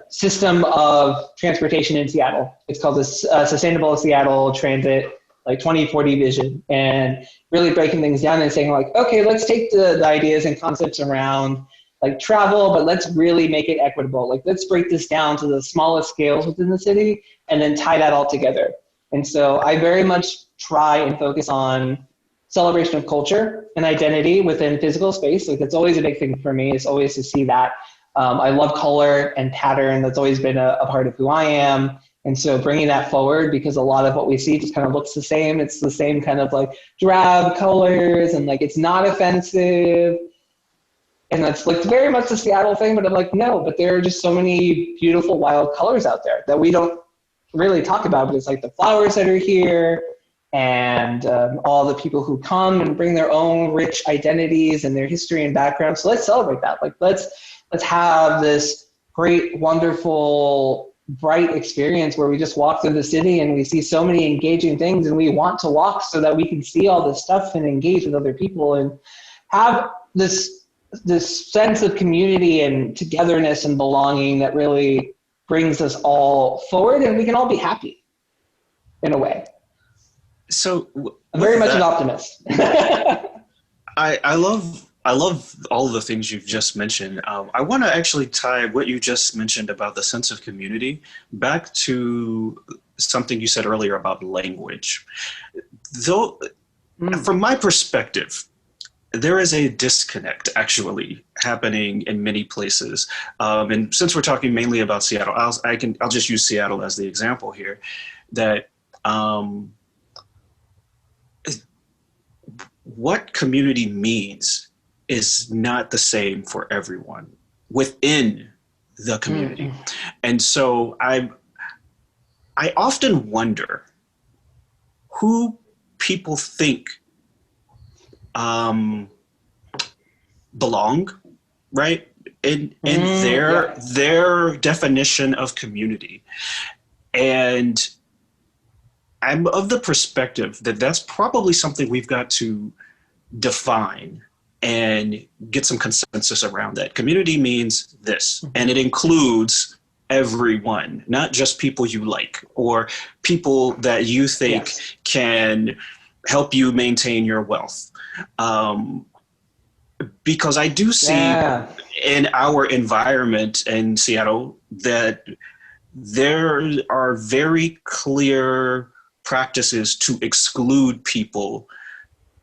system of transportation in Seattle. It's called the Sustainable Seattle Transit, like 2040 vision, and really breaking things down and saying, like, okay, let's take the ideas and concepts around like travel, but let's really make it equitable. Like, let's break this down to the smallest scales within the city and then tie that all together. And so I very much try and focus on celebration of culture and identity within physical space. Like, that's always a big thing for me, is always to see that. I love color and pattern. That's always been a part of who I am. And so bringing that forward, because a lot of what we see just kind of looks the same. It's the same kind of like drab colors, and like, it's not offensive. And that's like very much the Seattle thing, but I'm like, no, but there are just so many beautiful wild colors out there that we don't really talk about. But it's like the flowers that are here, and all the people who come and bring their own rich identities and their history and background. So let's celebrate that. Like, let's have this great, wonderful, bright experience where we just walk through the city and we see so many engaging things, and we want to walk so that we can see all this stuff and engage with other people and have this sense of community and togetherness and belonging that really brings us all forward, and we can all be happy in a way. So I'm very much an optimist. I love all of the things you've just mentioned. I want to actually tie what you just mentioned about the sense of community back to something you said earlier about language. Though, from my perspective, there is a disconnect actually happening in many places. And since we're talking mainly about Seattle, I'll just use Seattle as the example here. That what community means is not the same for everyone within the community. Mm-hmm. And so I often wonder who people think belong, right? In their definition of community. And I'm of the perspective that that's probably something we've got to define and get some consensus around that. Community means this, and it includes everyone, not just people you like or people that you think can help you maintain your wealth. Because I do see in our environment in Seattle that there are very clear practices to exclude people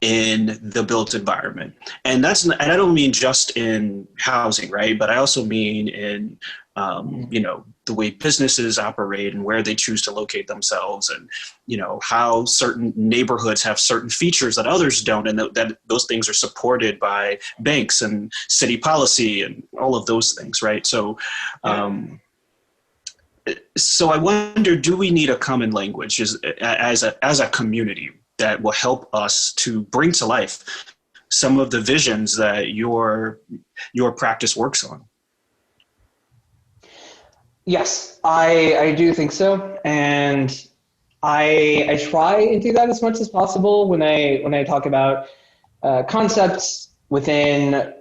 in the built environment. And and I don't mean just in housing, right? But I also mean in, the way businesses operate and where they choose to locate themselves, and, how certain neighborhoods have certain features that others don't. And that those things are supported by banks and city policy and all of those things, right? So, so I wonder, do we need a common language as a community that will help us to bring to life some of the visions that your practice works on? Yes, I do think so, and I try and do that as much as possible when I talk about concepts within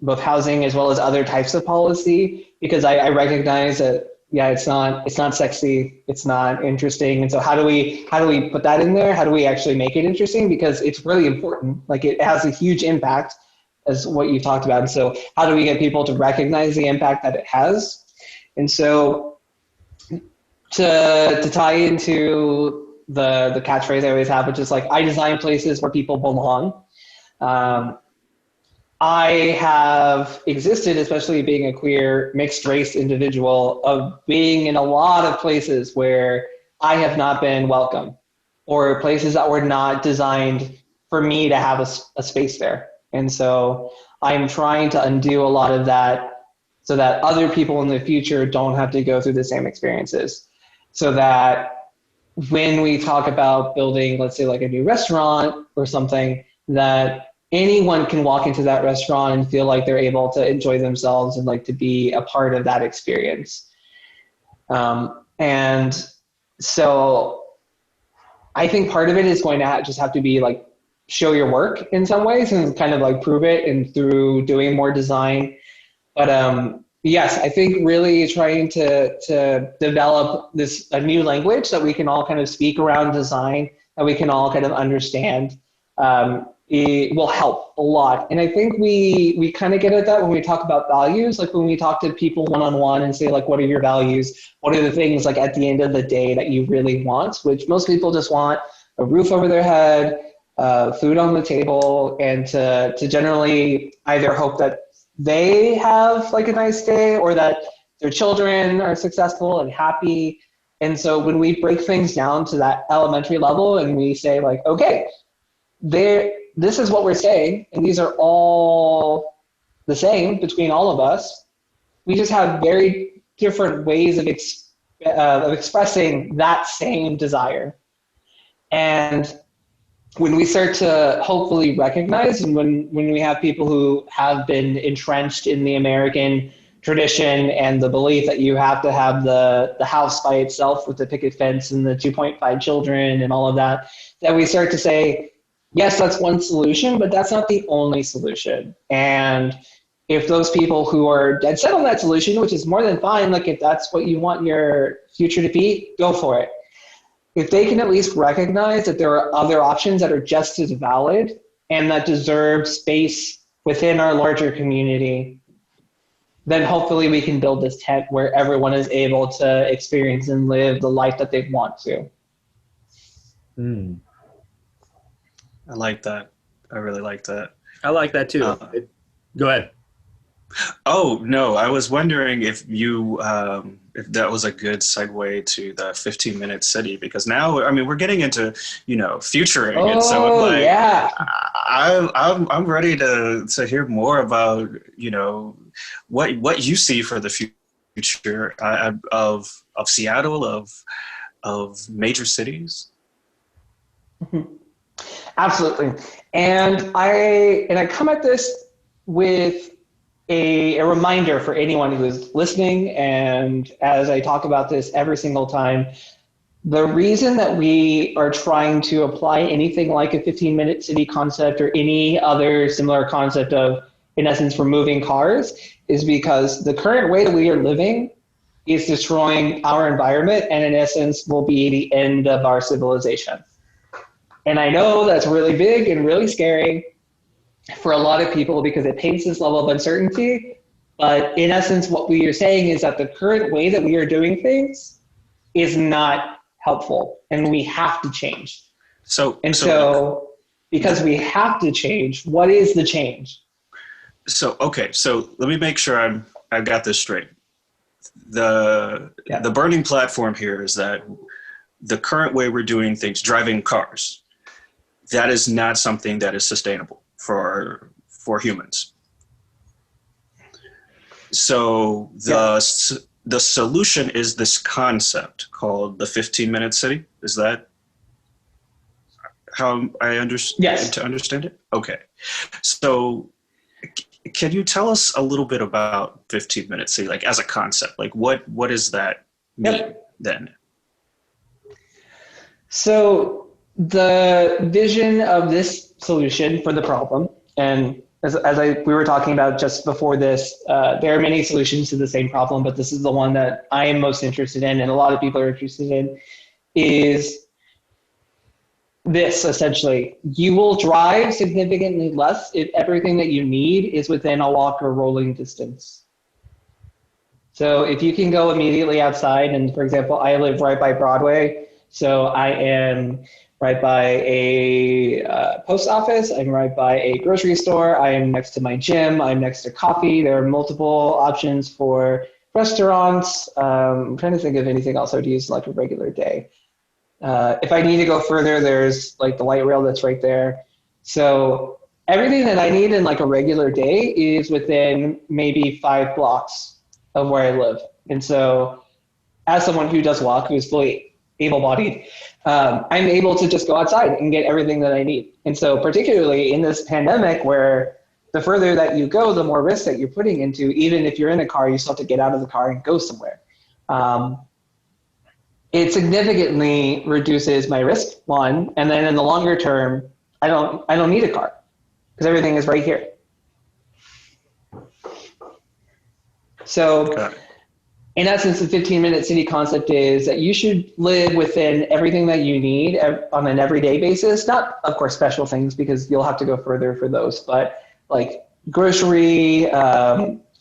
both housing as well as other types of policy, because I recognize that it's not sexy, it's not interesting, and so how do we put that in there? How do we actually make it interesting? Because it's really important. Like, it has a huge impact, as what you talked about. And so how do we get people to recognize the impact that it has? And so to tie into the catchphrase I always have, which is like, I design places where people belong. I have existed, especially being a queer mixed race individual, of being in a lot of places where I have not been welcome. or places that were not designed for me to have a space there. And so I'm trying to undo a lot of that so that other people in the future don't have to go through the same experiences. So that when we talk about building, let's say like a new restaurant or something, that anyone can walk into that restaurant and feel like they're able to enjoy themselves and like to be a part of that experience. And so I think part of it is going to just have to be like show your work in some ways and kind of like prove it and through doing more design. But yes, I think really trying to develop a new language that we can all kind of speak around design, that we can all kind of understand, it will help a lot. And I think we kind of get at that when we talk about values, like when we talk to people one-on-one and say like, what are your values? What are the things like at the end of the day that you really want, which most people just want a roof over their head, food on the table, and to generally either hope that they have like a nice day or that their children are successful and happy. And so when we break things down to that elementary level and we say like, okay, this is what we're saying, and these are all the same between all of us. We just have very different ways of expressing that same desire. And when we start to hopefully recognize, and when we have people who have been entrenched in the American tradition and the belief that you have to have the house by itself with the picket fence and the 2.5 children and all of that, that we start to say, yes, that's one solution, but that's not the only solution. And if those people who are dead set on that solution, which is more than fine, like if that's what you want your future to be, go for it. If they can at least recognize that there are other options that are just as valid and that deserve space within our larger community, then hopefully we can build this tent where everyone is able to experience and live the life that they want to. Mm. I like that. I really like that. I like that too. Go ahead. Oh, no, I was wondering if if that was a good segue to the 15-minute city, because now, I mean, we're getting into, futuring. Oh, and so I'm like, yeah. I'm ready to hear more about, what you see for the future of Seattle, of major cities. Absolutely. And I come at this with a reminder for anyone who is listening, and as I talk about this every single time, the reason that we are trying to apply anything like a 15-minute city concept or any other similar concept of, in essence, removing cars is because the current way that we are living is destroying our environment and, in essence, will be the end of our civilization. And I know that's really big and really scary for a lot of people because it paints this level of uncertainty. But in essence, what we are saying is that the current way that we are doing things is not helpful and we have to change. So because we have to change, what is the change? So let me make sure I've got this straight. The burning platform here is that the current way we're doing things, driving cars, that is not something that is sustainable for humans. So the solution is this concept called the 15-minute city. Is that how I understand to understand it? Okay. So can you tell us a little bit about 15-minute city, like as a concept? Like what does that mean then? So the vision of this solution for the problem, and as we were talking about just before this, there are many solutions to the same problem, but this is the one that I am most interested in and a lot of people are interested in, is this essentially. You will drive significantly less if everything that you need is within a walk or rolling distance. So if you can go immediately outside, and for example, I live right by Broadway, so I am right by a post office, I'm right by a grocery store, I am next to my gym, I'm next to coffee. There are multiple options for restaurants. I'm trying to think of anything else I would use like a regular day. If I need to go further, there's like the light rail that's right there. So everything that I need in like a regular day is within maybe 5 blocks of where I live. And so as someone who does walk, who's fully able-bodied, I'm able to just go outside and get everything that I need. And so particularly in this pandemic where the further that you go, the more risk that you're putting into, even if you're in a car, you still have to get out of the car and go somewhere. It significantly reduces my risk, one, and then in the longer term, I don't need a car because everything is right here. So in essence, the 15-minute city concept is that you should live within everything that you need on an everyday basis. Not, of course, special things because you'll have to go further for those, but like grocery,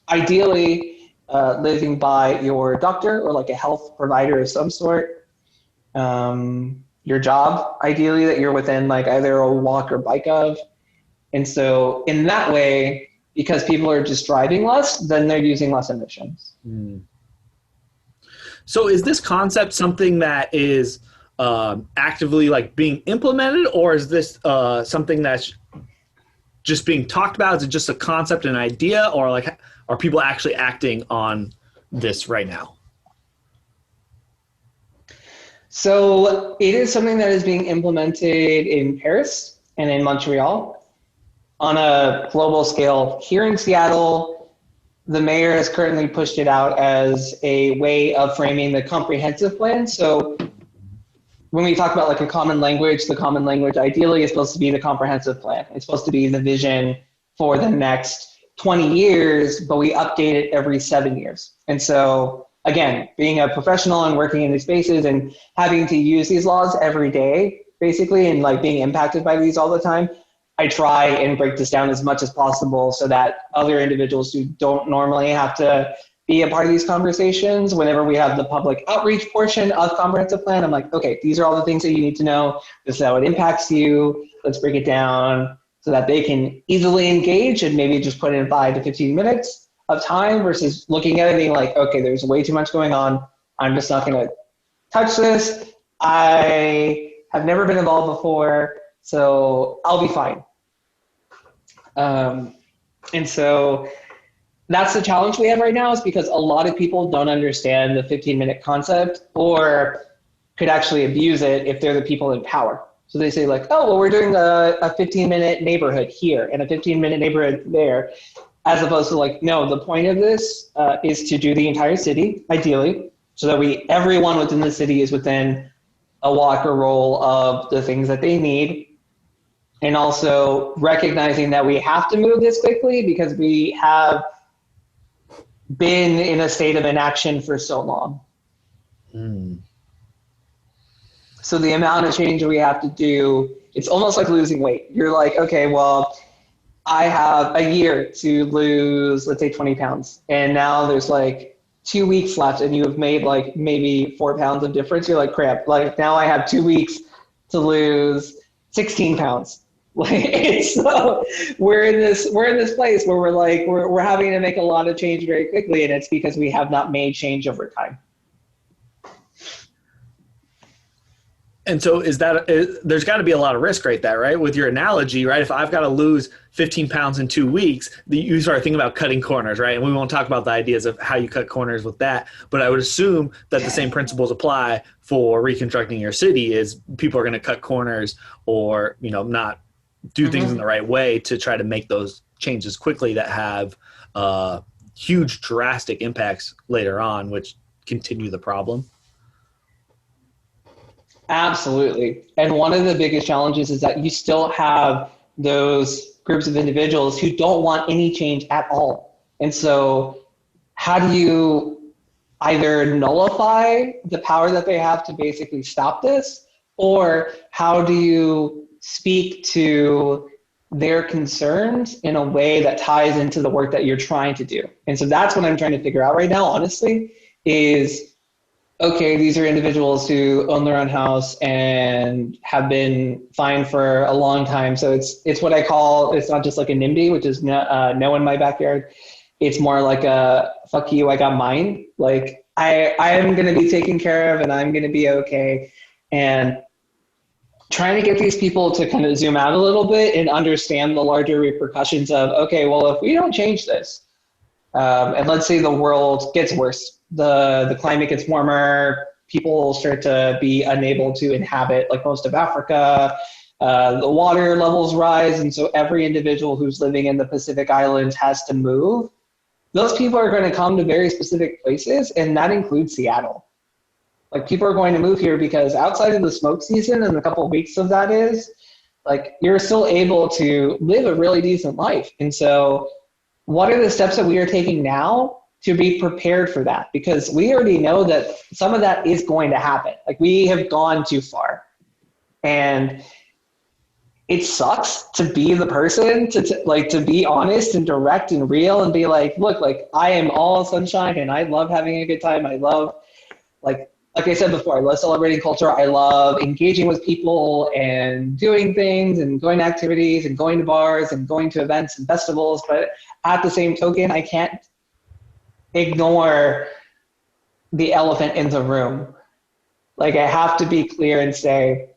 ideally living by your doctor or like a health provider of some sort. Your job, ideally, that you're within like either a walk or bike of. And so in that way, because people are just driving less, then they're using less emissions. So is this concept something that is actively like being implemented, or is this something that's just being talked about? Is it just a concept, an idea, or like are people actually acting on this right now? So it is something that is being implemented in Paris and in Montreal. On a global scale, here in Seattle, the mayor has currently pushed it out as a way of framing the comprehensive plan. So when we talk about like a common language, the common language ideally is supposed to be the comprehensive plan. It's supposed to be the vision for the next 20 years, but we update it every 7 years. And so again, being a professional and working in these spaces and having to use these laws every day, basically, and like being impacted by these all the time, I try and break this down as much as possible so that other individuals who don't normally have to be a part of these conversations, whenever we have the public outreach portion of comprehensive plan, I'm like, okay, these are all the things that you need to know. This is how it impacts you. Let's break it down so that they can easily engage and maybe just put in 5 to 15 minutes of time versus looking at it and being like, okay, there's way too much going on. I'm just not going to touch this. I have never been involved before, so I'll be fine. And so that's the challenge we have right now, is because a lot of people don't understand the 15-minute concept or could actually abuse it if they're the people in power. So they say like, oh, well, we're doing a 15-minute neighborhood here and a 15-minute neighborhood there, as opposed to like, no, the point of this is to do the entire city, ideally, so that everyone within the city is within a walk or roll of the things that they need. And also recognizing that we have to move this quickly because we have been in a state of inaction for so long. So the amount of change we have to do, it's almost like losing weight. You're like, okay, well, I have a year to lose, let's say 20 pounds. And now there's like 2 weeks left and you have made like maybe 4 pounds of difference. You're like, crap, like now I have 2 weeks to lose 16 pounds. Like, so we're in this place where we're having to make a lot of change very quickly, and it's because we have not made change over time. And so there's got to be a lot of risk right there, right? With your analogy, right? If I've got to lose 15 pounds in 2 weeks, you start thinking about cutting corners, right? And we won't talk about the ideas of how you cut corners with that. But I would assume that the same principles apply for reconstructing your city. Is people are going to cut corners or, not do things in the right way to try to make those changes quickly that have huge drastic impacts later on, which continue the problem. Absolutely. And one of the biggest challenges is that you still have those groups of individuals who don't want any change at all. And so how do you either nullify the power that they have to basically stop this, or how do you speak to their concerns in a way that ties into the work that you're trying to do? And so that's what I'm trying to figure out right now, honestly, is, okay, these are individuals who own their own house and have been fine for a long time. So it's what I call, it's not just like a NIMBY, which is no in my backyard. It's more like a fuck you, I got mine. Like I am going to be taken care of and I'm going to be okay. And trying to get these people to kind of zoom out a little bit and understand the larger repercussions of, okay, well, if we don't change this, and let's say the world gets worse, the climate gets warmer, people start to be unable to inhabit like most of Africa, the water levels rise, and so every individual who's living in the Pacific Islands has to move. Those people are going to come to very specific places, and that includes Seattle. Like, people are going to move here because outside of the smoke season and a couple of weeks of that is, like, you're still able to live a really decent life. And so what are the steps that we are taking now to be prepared for that? Because we already know that some of that is going to happen. Like, we have gone too far. And it sucks to be the person to be honest and direct and real and be like, look, like, I am all sunshine and I love having a good time. I love, like I said before, I love celebrating culture. I love engaging with people and doing things and going to activities and going to bars and going to events and festivals. But at the same token, I can't ignore the elephant in the room. Like, I have to be clear and say,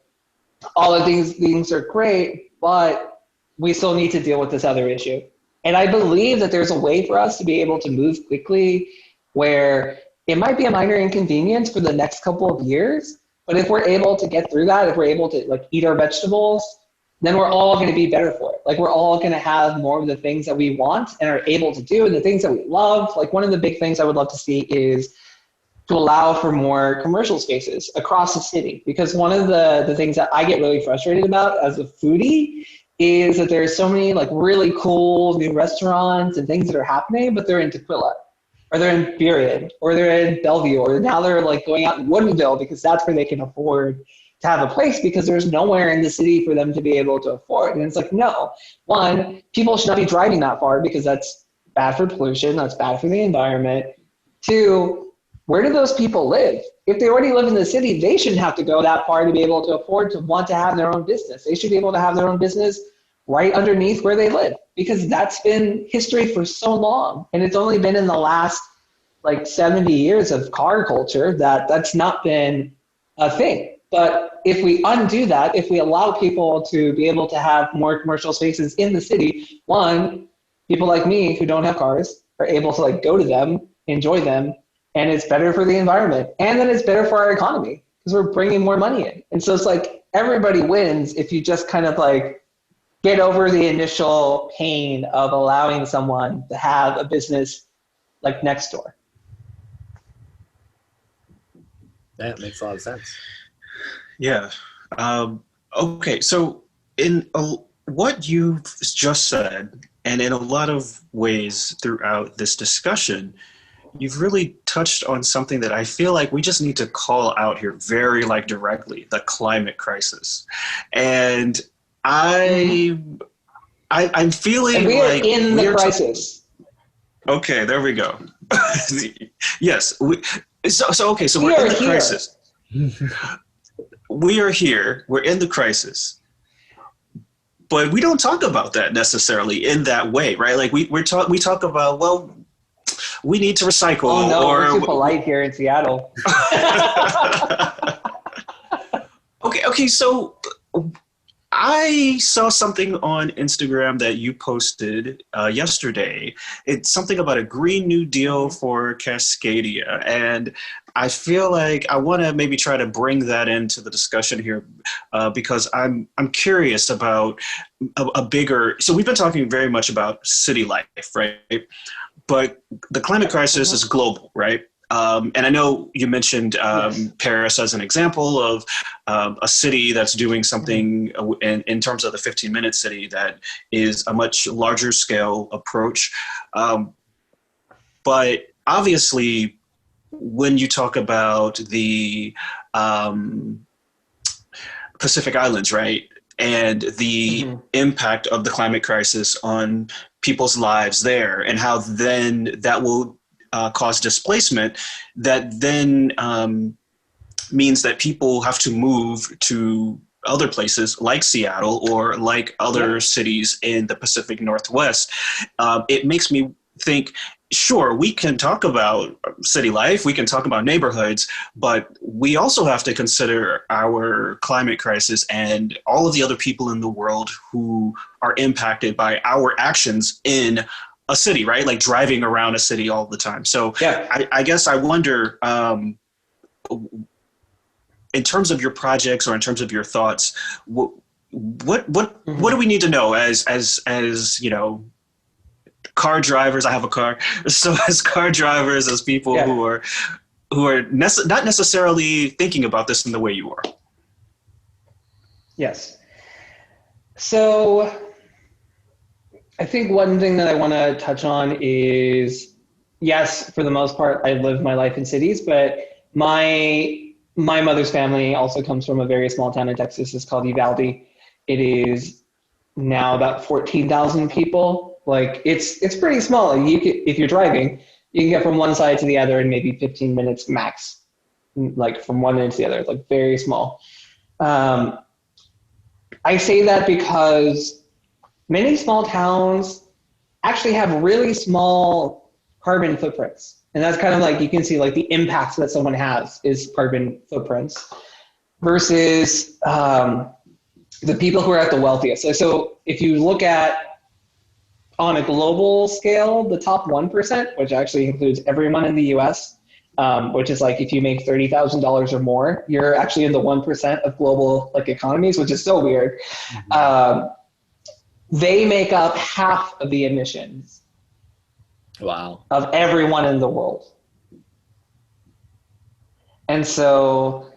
all of these things are great, but we still need to deal with this other issue. And I believe that there's a way for us to be able to move quickly where it might be a minor inconvenience for the next couple of years, but if we're able to get through that, if we're able to like eat our vegetables, then we're all going to be better for it. Like, we're all going to have more of the things that we want and are able to do and the things that we love. Like, one of the big things I would love to see is to allow for more commercial spaces across the city. Because one of the things that I get really frustrated about as a foodie is that there's so many like really cool new restaurants and things that are happening, but they're in Tequila, or they're in Burien, or they're in Bellevue, or now they're like going out in Woodinville because that's where they can afford to have a place, because there's nowhere in the city for them to be able to afford. And it's like, no, one, people should not be driving that far because that's bad for pollution, that's bad for the environment. Two, where do those people live? If they already live in the city, they shouldn't have to go that far to be able to afford to want to have their own business. They should be able to have their own business right underneath where they live, because that's been history for so long. And it's only been in the last like 70 years of car culture that that's not been a thing. But if we undo that, if we allow people to be able to have more commercial spaces in the city, one, people like me who don't have cars are able to like go to them, enjoy them, and it's better for the environment. And then it's better for our economy because we're bringing more money in. And so it's like everybody wins if you just kind of like get over the initial pain of allowing someone to have a business like next door. That makes a lot of sense. Yeah. Okay. So what you've just said, and in a lot of ways throughout this discussion, you've really touched on something that I feel like we just need to call out here very like directly: the climate crisis. And I'm feeling and we like are in the crisis. Okay, there we go. Yes. So we're in the crisis. We are here. We're in the crisis. But we don't talk about that necessarily in that way, right? Like we talk about, well, we need to recycle. Oh no, we're too polite here in Seattle. Okay. So I saw something on Instagram that you posted yesterday. It's something about a Green New Deal for Cascadia. And I feel like I want to maybe try to bring that into the discussion here because I'm curious about a bigger, so we've been talking very much about city life, right? But the climate crisis is global, right? And I know you mentioned Paris as an example of a city that's doing something in terms of the 15-minute city that is a much larger scale approach. But obviously, when you talk about the Pacific Islands, right, and the impact of the climate crisis on people's lives there and how then that will cause displacement, that then means that people have to move to other places like Seattle or like other cities in the Pacific Northwest. It makes me think, sure, we can talk about city life, we can talk about neighborhoods, but we also have to consider our climate crisis and all of the other people in the world who are impacted by our actions in a city, right? Like driving around a city all the time. So Yeah. I guess I wonder, in terms of your projects or in terms of your thoughts, what do we need to know as you know, car drivers? I have a car, so as car drivers, as people who are not necessarily thinking about this in the way you are. Yes. So I think one thing that I want to touch on is, yes, for the most part, I live my life in cities, but my mother's family also comes from a very small town in Texas. It's called Uvalde. It is now about 14,000 people. Like it's pretty small. If you're driving, you can get from one side to the other in maybe 15 minutes max, like from one end to the other, like very small. I say that because many small towns actually have really small carbon footprints. And that's kind of like, you can see like the impacts that someone has is carbon footprints versus the people who are at the wealthiest. So if you look at, on a global scale, the top 1%, which actually includes everyone in the US, which is like if you make $30,000 or more, you're actually in the 1% of global like economies, which is so weird. Mm-hmm. They make up half of the emissions. Wow. Of everyone in the world. And so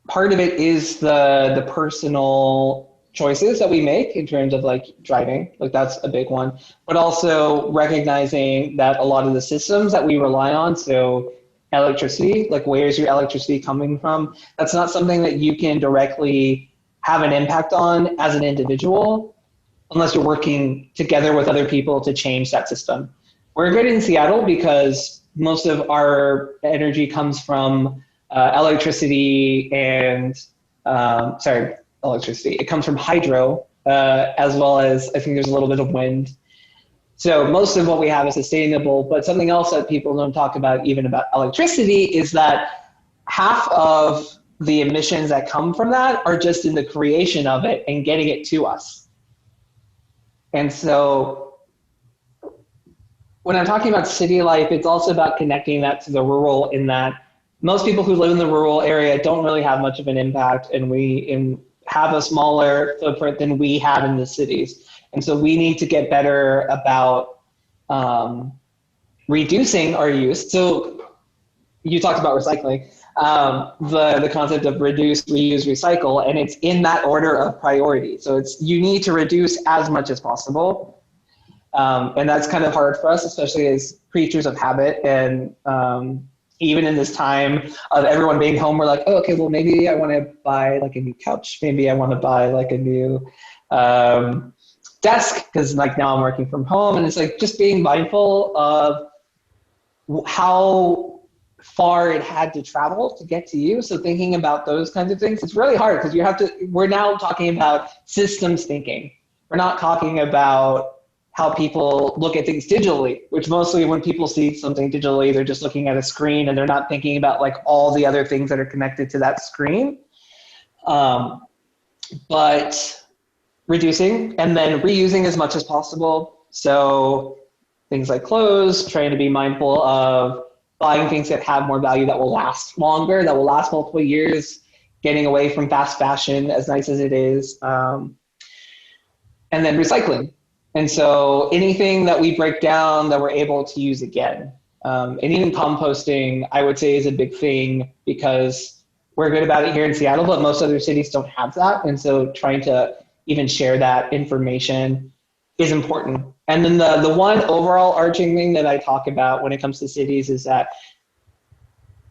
part of it is the personal choices that we make in terms of like driving, like that's a big one, but also recognizing that a lot of the systems that we rely on, so electricity, like where's your electricity coming from? That's not something that you can directly have an impact on as an individual unless you're working together with other people to change that system. We're good in Seattle because most of our energy comes from electricity and, electricity. It comes from hydro, as well as I think there's a little bit of wind. So most of what we have is sustainable, but something else that people don't talk about even about electricity is that half of the emissions that come from that are just in the creation of it and getting it to us. And so when I'm talking about city life, it's also about connecting that to the rural, in that most people who live in the rural area don't really have much of an impact, and have a smaller footprint than we have in the cities. And so we need to get better about reducing our use. So you talked about recycling, the concept of reduce, reuse, recycle, and it's in that order of priority. So you need to reduce as much as possible. And that's kind of hard for us, especially as creatures of habit. And even in this time of everyone being home, we're like, oh, okay, well, maybe I want to buy like a new couch. Maybe I want to buy like a new desk, because like now I'm working from home. And it's like just being mindful of how far it had to travel to get to you. So thinking about those kinds of things, it's really hard because we're now talking about systems thinking. We're not talking about how people look at things digitally, which mostly when people see something digitally, they're just looking at a screen and they're not thinking about like all the other things that are connected to that screen. But reducing and then reusing as much as possible. So things like clothes, trying to be mindful of buying things that have more value, that will last longer, that will last multiple years, getting away from fast fashion, as nice as it is, and then recycling. And so anything that we break down that we're able to use again. And even composting, I would say, is a big thing because we're good about it here in Seattle, but most other cities don't have that. And so trying to even share that information is important. And then the one overall arching thing that I talk about when it comes to cities is that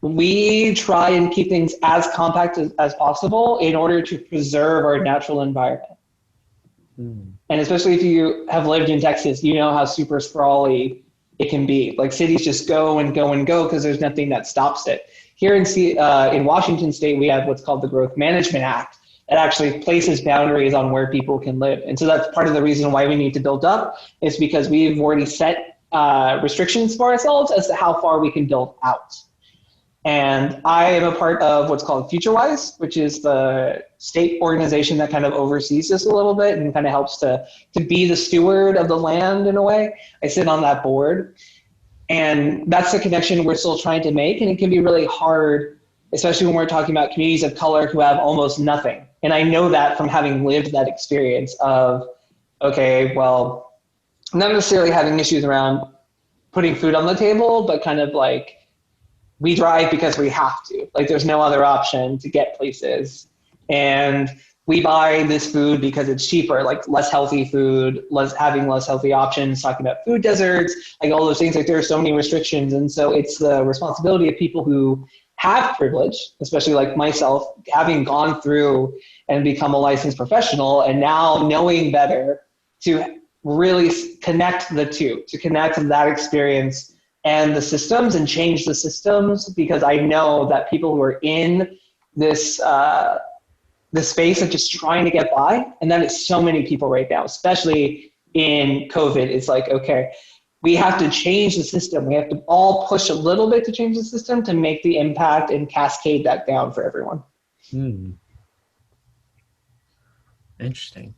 we try and keep things as compact as possible in order to preserve our natural environment. And especially if you have lived in Texas, you know how super sprawly it can be. Like cities just go and go and go because there's nothing that stops it. Here in Washington State, we have what's called the Growth Management Act that actually places boundaries on where people can live. And so that's part of the reason why we need to build up, is because we've already set restrictions for ourselves as to how far we can build out. And I am a part of what's called FutureWise, which is the state organization that kind of oversees this a little bit and kind of helps to be the steward of the land in a way. I sit on that board. And that's the connection we're still trying to make. And it can be really hard, especially when we're talking about communities of color who have almost nothing. And I know that from having lived that experience of, okay, well, not necessarily having issues around putting food on the table, but kind of like, we drive because we have to. Like, there's no other option to get places. And we buy this food because it's cheaper, like less healthy food, having less healthy options, talking about food deserts, like all those things. Like, there are so many restrictions. And so it's the responsibility of people who have privilege, especially like myself, having gone through and become a licensed professional and now knowing better, to really connect the two, to connect that experience and the systems and change the systems, because I know that people who are in this space of just trying to get by, and that is so many people right now, especially in COVID, it's like, okay, we have to change the system. We have to all push a little bit to change the system to make the impact and cascade that down for everyone. Interesting.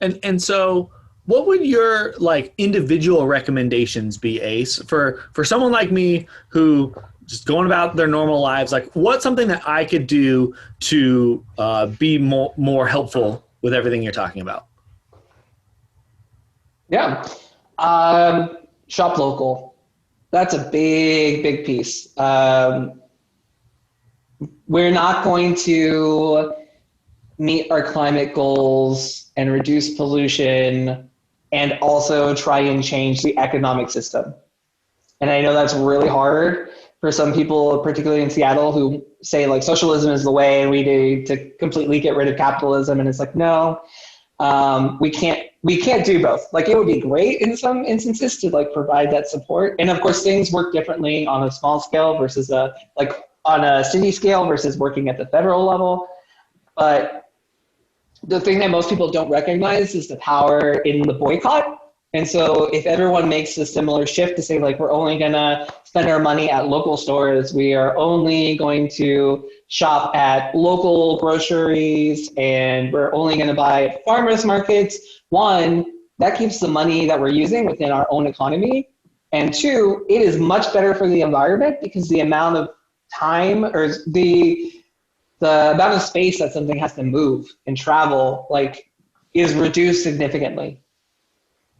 And so what would your like individual recommendations be, Ace, for someone like me who just going about their normal lives? Like, what's something that I could do to be more helpful with everything you're talking about? Yeah. Shop local. That's a big piece. We're not going to meet our climate goals and reduce pollution and also try and change the economic system. And I know that's really hard for some people, particularly in Seattle, who say like socialism is the way and we need to completely get rid of capitalism. And it's like, no, we can't do both. Like, it would be great in some instances to like provide that support. And of course, things work differently on a small scale versus like on a city scale versus working at the federal level. But the thing that most people don't recognize is the power in the boycott. And so if everyone makes a similar shift to say, like, we're only going to spend our money at local stores, we are only going to shop at local groceries, and we're only going to buy at farmers markets, one, that keeps the money that we're using within our own economy. And two, it is much better for the environment because the amount of time or the amount of space that something has to move and travel, like, is reduced significantly.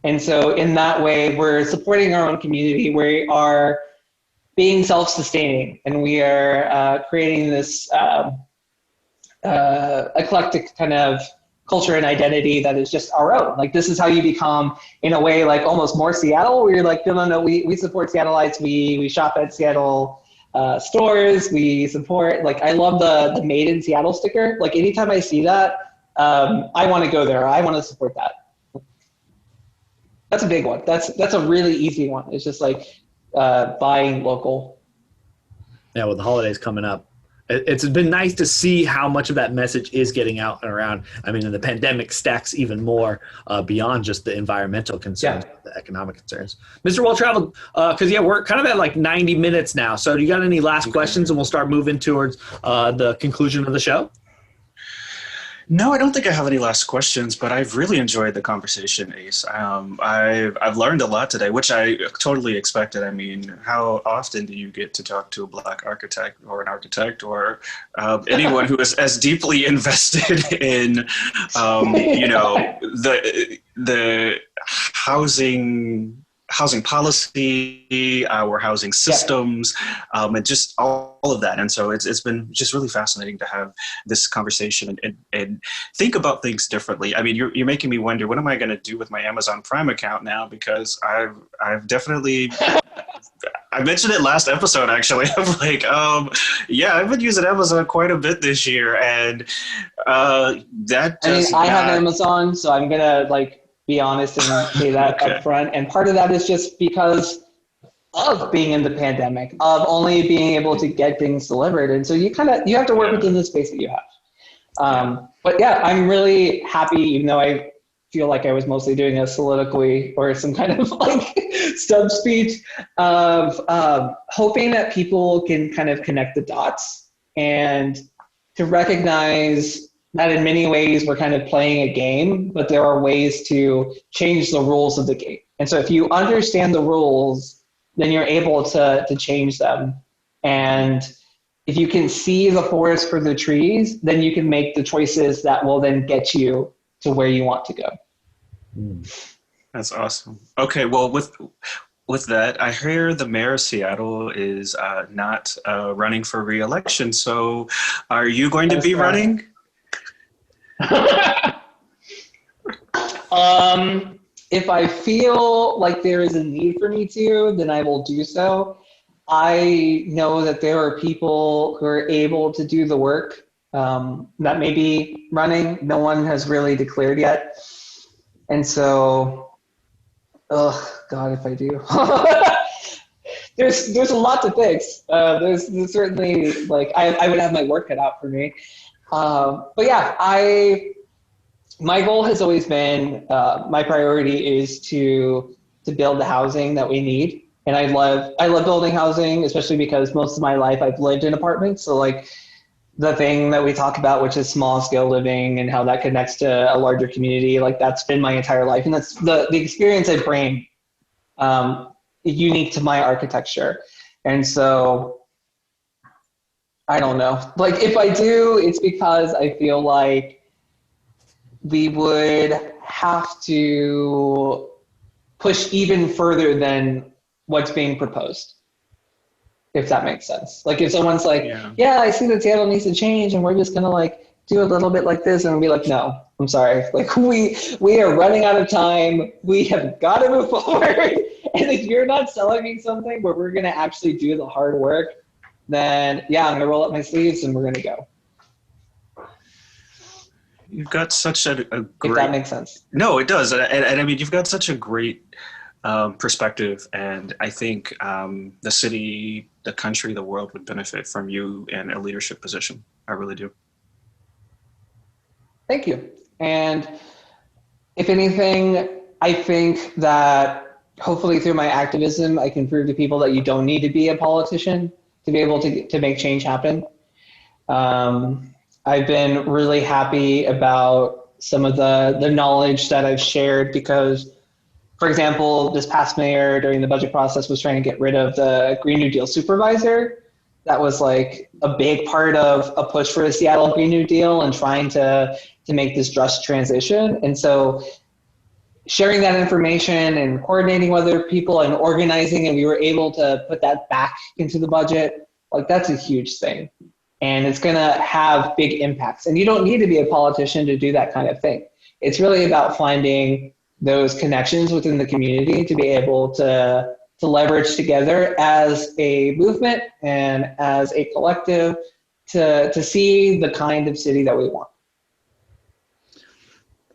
And so in that way, we're supporting our own community. We are being self-sustaining, and we are creating this eclectic kind of culture and identity that is just our own. Like, this is how you become, in a way, like almost more Seattle, where you're like, no, we support Seattleites. We shop at Seattle stores. We support, like, I love the Made in Seattle sticker. Like, anytime I see that, I want to go there. I want to support that. That's a big one. That's a really easy one. It's just like buying local. Yeah, with the holidays coming up, it's been nice to see how much of that message is getting out and around. I mean, and the pandemic stacks even more beyond just the environmental concerns, the economic concerns. Mr. Well-Traveled, because we're kind of at like 90 minutes now. So do you got any last questions, and we'll start moving towards the conclusion of the show? No, I don't think I have any last questions, but I've really enjoyed the conversation, Ace. I've learned a lot today, which I totally expected. I mean, how often do you get to talk to a Black architect or an architect or anyone who is as deeply invested in, the housing policy, our housing systems, and just all of that. And so it's been just really fascinating to have this conversation and think about things differently. I mean, you're making me wonder, what am I going to do with my Amazon Prime account now? Because I've definitely, I mentioned it last episode, actually. I'm like, I've been using Amazon quite a bit this year. And I have Amazon, so I'm going to be honest and say that up front. And part of that is just because of being in the pandemic, of only being able to get things delivered. And so you have to work within the space that you have. But yeah, I'm really happy, even though I feel like I was mostly doing a soliloquy or some kind of like sub speech of hoping that people can kind of connect the dots and to recognize that in many ways we're kind of playing a game, but there are ways to change the rules of the game. And so if you understand the rules, then you're able to change them. And if you can see the forest for the trees, then you can make the choices that will then get you to where you want to go. That's awesome. Okay, well, with that, I hear the mayor of Seattle is not running for re-election. So are you going to be running? If I feel like there is a need for me to, then I will do so. I know that there are people who are able to do the work that may be running. No one has really declared yet. And so, oh God, if I do. There's a lot to fix. There's certainly, like, I would have my work cut out for me. But yeah, my goal has always been, my priority is to build the housing that we need. And I love building housing, especially because most of my life I've lived in apartments. So like the thing that we talk about, which is small scale living and how that connects to a larger community, like that's been my entire life. And that's the experience I bring, unique to my architecture. And so I don't know, like if I do, it's because I feel like we would have to push even further than what's being proposed, if that makes sense. Like if someone's like, yeah, I see that Seattle needs to change and we're just gonna like do a little bit like this, and be like, no, I'm sorry. Like we are running out of time. We have got to move forward. And if you're not selling me something where we're gonna actually do the hard work, then yeah, I'm gonna roll up my sleeves and we're gonna go. You've got such a great... If that makes sense. No, it does. And I mean, you've got such a great perspective. And I think the city, the country, the world would benefit from you in a leadership position. I really do. Thank you. And if anything, I think that hopefully through my activism, I can prove to people that you don't need to be a politician to be able to make change happen. I've been really happy about some of the knowledge that I've shared because, for example, this past mayor during the budget process was trying to get rid of the Green New Deal supervisor. That was like a big part of a push for a Seattle Green New Deal and trying to make this just transition. And so sharing that information and coordinating with other people and organizing, and we were able to put that back into the budget, like that's a huge thing. And it's going to have big impacts. And you don't need to be a politician to do that kind of thing. It's really about finding those connections within the community to be able to leverage together as a movement and as a collective to see the kind of city that we want.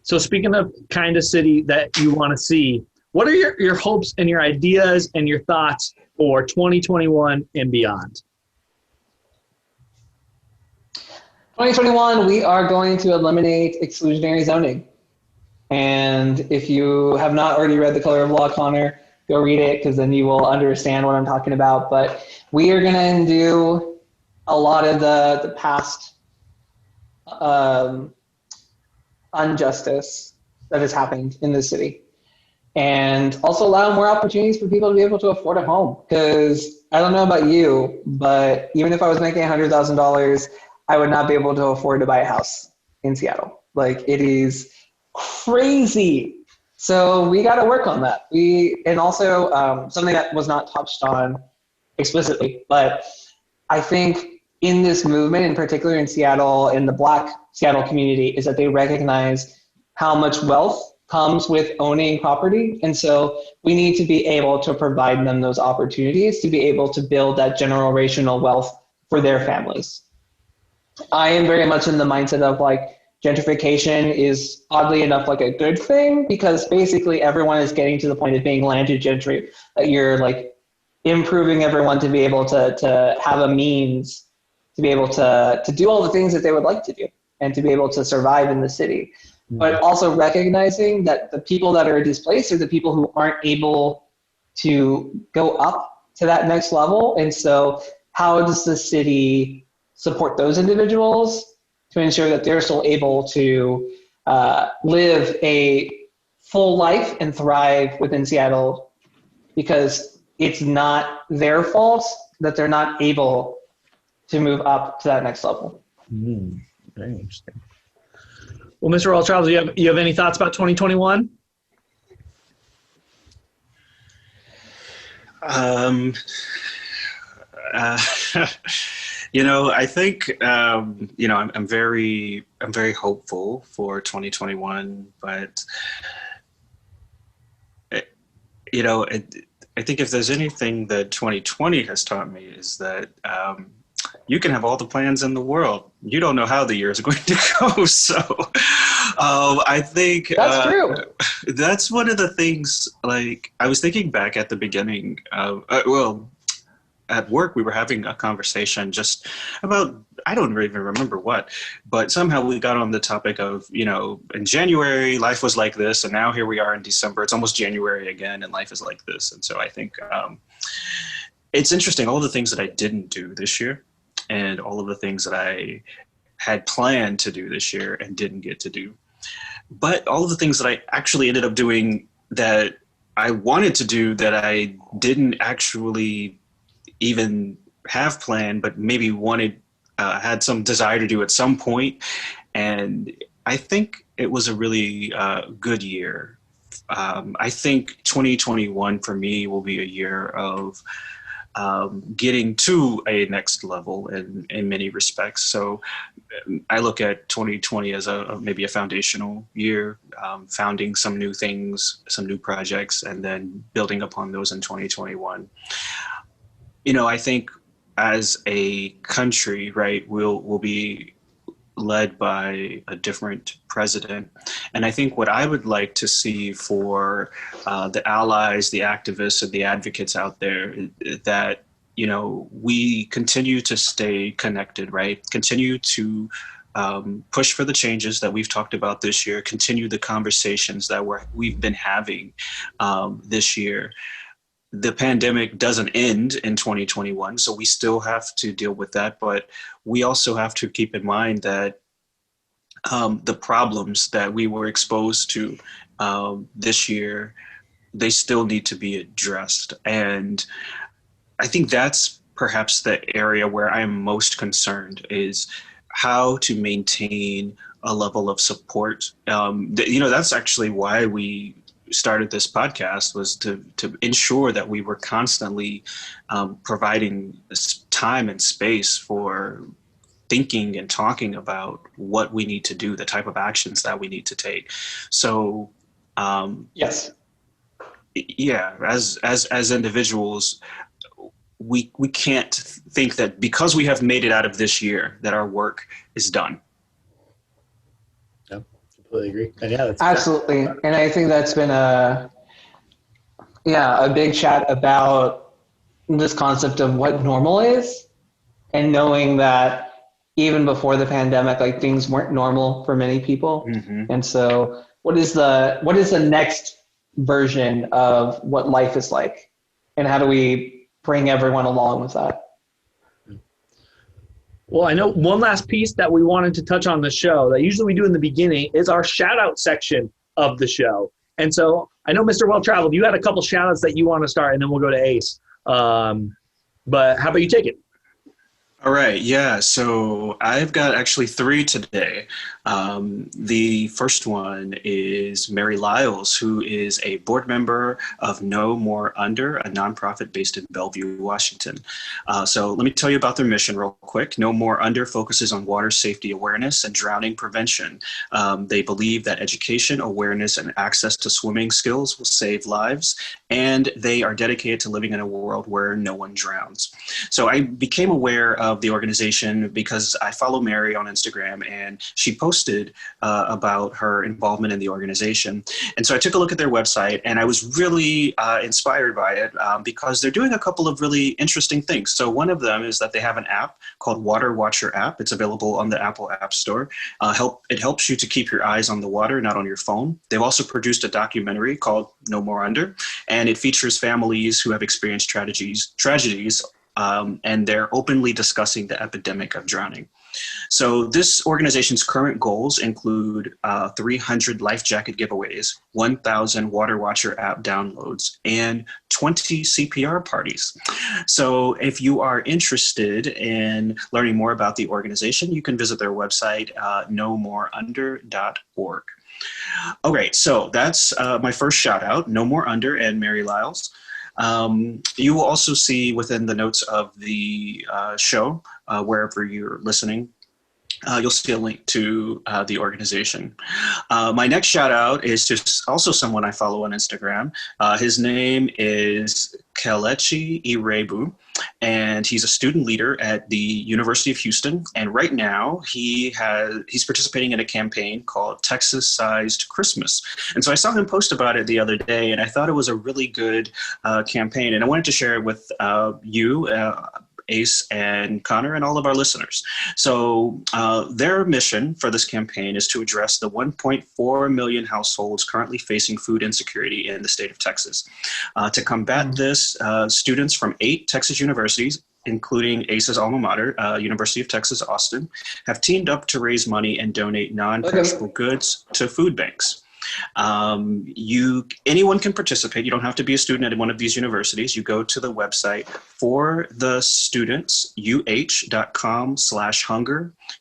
So speaking of kind of city that you want to see, what are your hopes and your ideas and your thoughts for 2021 and beyond? 2021, we are going to eliminate exclusionary zoning. And if you have not already read The Color of Law, Connor, go read it because then you will understand what I'm talking about. But we are going to undo a lot of the past injustice that has happened in this city. And also allow more opportunities for people to be able to afford a home. Because I don't know about you, but even if I was making $100,000, I would not be able to afford to buy a house in Seattle. Like it is crazy. So we got to work on that. And also something that was not touched on explicitly, but I think in this movement, in particular in Seattle, in the Black Seattle community, is that they recognize how much wealth comes with owning property. And so we need to be able to provide them those opportunities to be able to build that generational wealth for their families. I am very much in the mindset of like gentrification is oddly enough like a good thing because basically everyone is getting to the point of being landed gentry, that you're like improving everyone to be able to have a means to be able to do all the things that they would like to do and to be able to survive in the city. but also recognizing that the people that are displaced are the people who aren't able to go up to that next level. And so how does the city support those individuals to ensure that they're still able to live a full life and thrive within Seattle, because it's not their fault that they're not able to move up to that next level. Very interesting. Well, Mr. Well Travel, you have any thoughts about 2021? I think I'm very hopeful for 2021, but I think if there's anything that 2020 has taught me is that you can have all the plans in the world. You don't know how the year is going to go. So I think that's true. That's one of the things, like, I was thinking back at the beginning of, at work, we were having a conversation just about, I don't even remember what, but somehow we got on the topic of, in January, life was like this, and now here we are in December. It's almost January again, and life is like this. And so I think it's interesting, all the things that I didn't do this year, and all of the things that I had planned to do this year and didn't get to do. But all of the things that I actually ended up doing that I wanted to do that I didn't actually even have planned, but maybe had some desire to do at some point. And I think it was a really good year. I think 2021 for me will be a year of getting to a next level in many respects. So I look at 2020 as maybe a foundational year, founding some new things, some new projects, and then building upon those in 2021. I think as a country, right, we'll be led by a different president. And I think what I would like to see for the allies, the activists, and the advocates out there, that, we continue to stay connected, right? Continue to push for the changes that we've talked about this year, continue the conversations that we've been having this year. The pandemic doesn't end in 2021, so we still have to deal with that. But we also have to keep in mind that the problems that we were exposed to this year, they still need to be addressed. And I think that's perhaps the area where I'm most concerned, is how to maintain a level of support. That's actually why we started this podcast, was to ensure that we were constantly providing time and space for thinking and talking about what we need to do, the type of actions that we need to take. So yes, yeah, as individuals, we can't think that because we have made it out of this year that our work is done. Completely agree. And yeah, that's absolutely. And I think that's been a big chat about this concept of what normal is, and knowing that even before the pandemic, like, things weren't normal for many people. Mm-hmm. And so what is the next version of what life is like, and how do we bring everyone along with that? Well, I know one last piece that we wanted to touch on the show that usually we do in the beginning is our shout out section of the show. And so I know, Mr. Well Traveled, you had a couple shout outs that you want to start, and then we'll go to Ace. But how about you take it? All right. Yeah. So I've got actually 3 today. The first one is Mary Lyles, who is a board member of No More Under, a nonprofit based in Bellevue, Washington. So let me tell you about their mission real quick. No More Under focuses on water safety awareness and drowning prevention. They believe that education, awareness, and access to swimming skills will save lives, and they are dedicated to living in a world where no one drowns. So I became aware of the organization because I follow Mary on Instagram, and she posted about her involvement in the organization. And so I took a look at their website, and I was really inspired by it because they're doing a couple of really interesting things. So one of them is that they have an app called Water Watcher app. It's available on the Apple App Store. It helps you to keep your eyes on the water, not on your phone. They've also produced a documentary called No More Under, and it features families who have experienced tragedies, and they're openly discussing the epidemic of drowning. So this organization's current goals include 300 life jacket giveaways, 1,000 Water Watcher app downloads, and 20 CPR parties. So if you are interested in learning more about the organization, you can visit their website, nomoreunder.org. All right, so that's my first shout out, No More Under and Mary Lyles. You will also see within the notes of the show, wherever you're listening, you'll see a link to the organization. My next shout out is to also someone I follow on Instagram. His name is Kelechi Iroegbu, and he's a student leader at the University of Houston. And right now he's participating in a campaign called Texas-Sized Christmas. And so I saw him post about it the other day, and I thought it was a really good campaign. And I wanted to share it with you, Ace and Connor, and all of our listeners. So their mission for this campaign is to address the 1.4 million households currently facing food insecurity in the state of Texas. To combat this, students from 8 Texas universities, including Ace's alma mater, University of Texas, Austin, have teamed up to raise money and donate non-perishable goods to food banks. Anyone can participate. You don't have to be a student at one of these universities. You go to the website for the students, uh.com/hunger.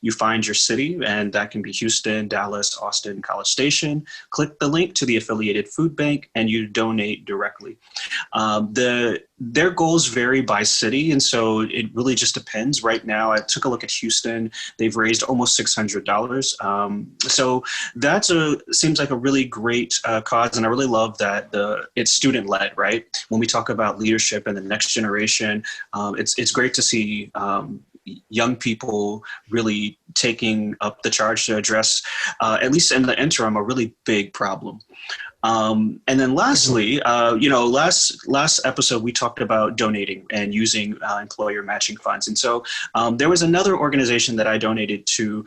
You find your city, and that can be Houston, Dallas, Austin, College Station. Click the link to the affiliated food bank, and you donate directly. Their goals vary by city, and so it really just depends. Right now, I took a look at Houston. They've raised almost $600. So that seems like a really great cause, and I really love that it's student-led, right? When we talk about leadership and the next generation, it's great to see young people really taking up the charge to address, at least in the interim, a really big problem. And then lastly, last episode we talked about donating and using employer matching funds. And so there was another organization that I donated to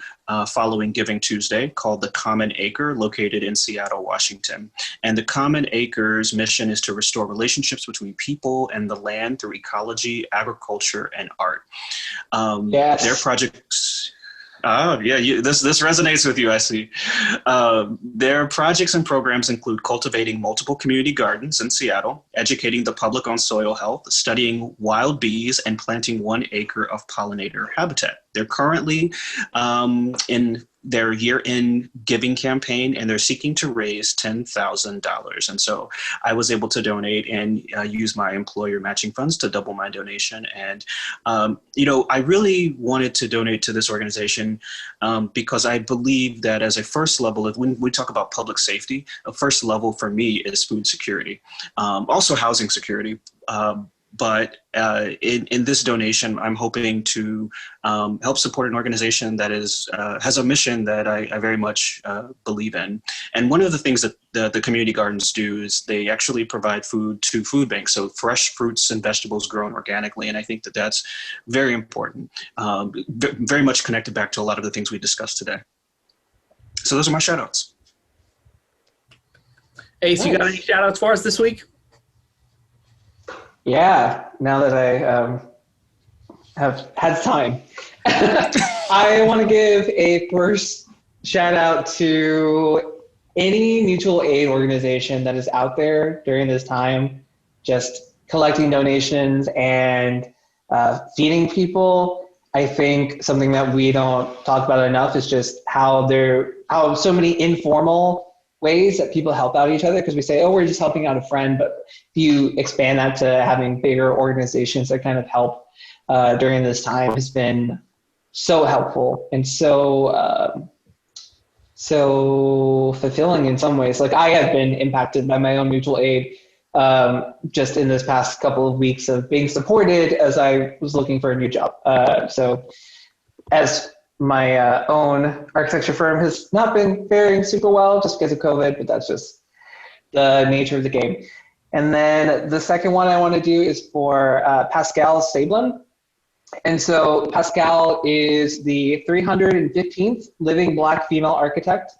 following Giving Tuesday called the Common Acre, located in Seattle, Washington. And the Common Acre's mission is to restore relationships between people and the land through ecology, agriculture, and art. Yes. Their projects... Oh, yeah, this resonates with you, I see. Their projects and programs include cultivating multiple community gardens in Seattle, educating the public on soil health, studying wild bees, and planting 1 acre of pollinator habitat. They're currently in their year-end giving campaign, and they're seeking to raise $10,000. And so I was able to donate and use my employer matching funds to double my donation. And, I really wanted to donate to this organization because I believe that as a first level, when we talk about public safety, a first level for me is food security, also housing security. But in this donation, I'm hoping to help support an organization that has a mission that I very much believe in. And one of the things that the community gardens do is they actually provide food to food banks, so fresh fruits and vegetables grown organically. And I think that that's very important, very much connected back to a lot of the things we discussed today. So those are my shout outs. Ace, you got any shout outs for us this week? Yeah, now that I have had time, I want to give a first shout out to any mutual aid organization that is out there during this time, just collecting donations and feeding people. I think something that we don't talk about enough is just how so many informal ways that people help out each other, because we say, oh, we're just helping out a friend, but if you expand that to having bigger organizations that kind of help during this time has been so helpful and so fulfilling in some ways. Like I have been impacted by my own mutual aid just in this past couple of weeks of being supported as I was looking for a new job. So as my own architecture firm has not been faring super well just because of COVID, but that's just the nature of the game. And then the second one I want to do is for Pascal Sablin. And so Pascal is the 315th living Black female architect.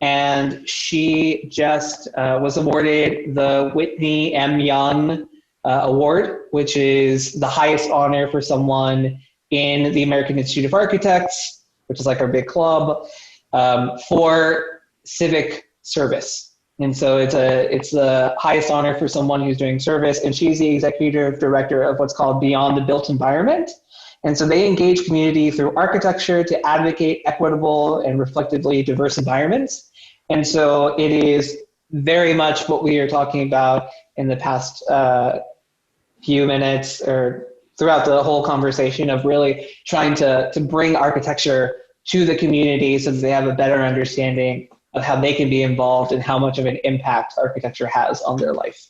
And she just was awarded the Whitney M. Young Award, which is the highest honor for someone in the American Institute of Architects, which is like our big club, for civic service. And so it's the highest honor for someone who's doing service. And she's the executive director of what's called Beyond the Built Environment. And so they engage community through architecture to advocate equitable and reflectively diverse environments. And so it is very much what we are talking about in the past few minutes or throughout the whole conversation of really trying to bring architecture to the community so that they have a better understanding of how they can be involved and how much of an impact architecture has on their life.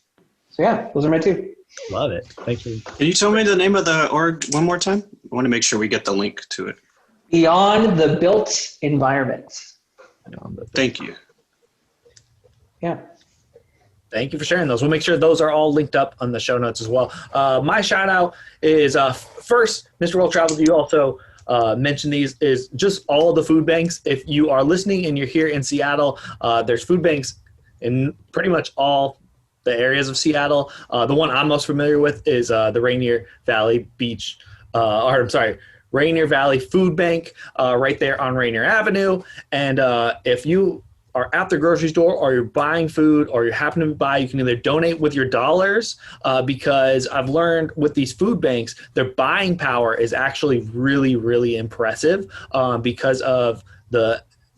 So yeah, those are my two. Love it. Thank you. Can you tell me the name of the org one more time? I want to make sure we get the link to it. Beyond the Built Environment. Thank you. Yeah. Thank you for sharing those. We'll make sure those are all linked up on the show notes as well. My shout out is first, Mr. Well Traveled, you also mention these is just all the food banks. If you are listening and you're here in Seattle, there's food banks in pretty much all the areas of Seattle. The one I'm most familiar with is the Rainier Valley Rainier Valley Food Bank right there on Rainier Avenue. And if you are at the grocery store or you're buying food or you happen to buy, you can either donate with your dollars because I've learned with these food banks, their buying power is actually really, really impressive because of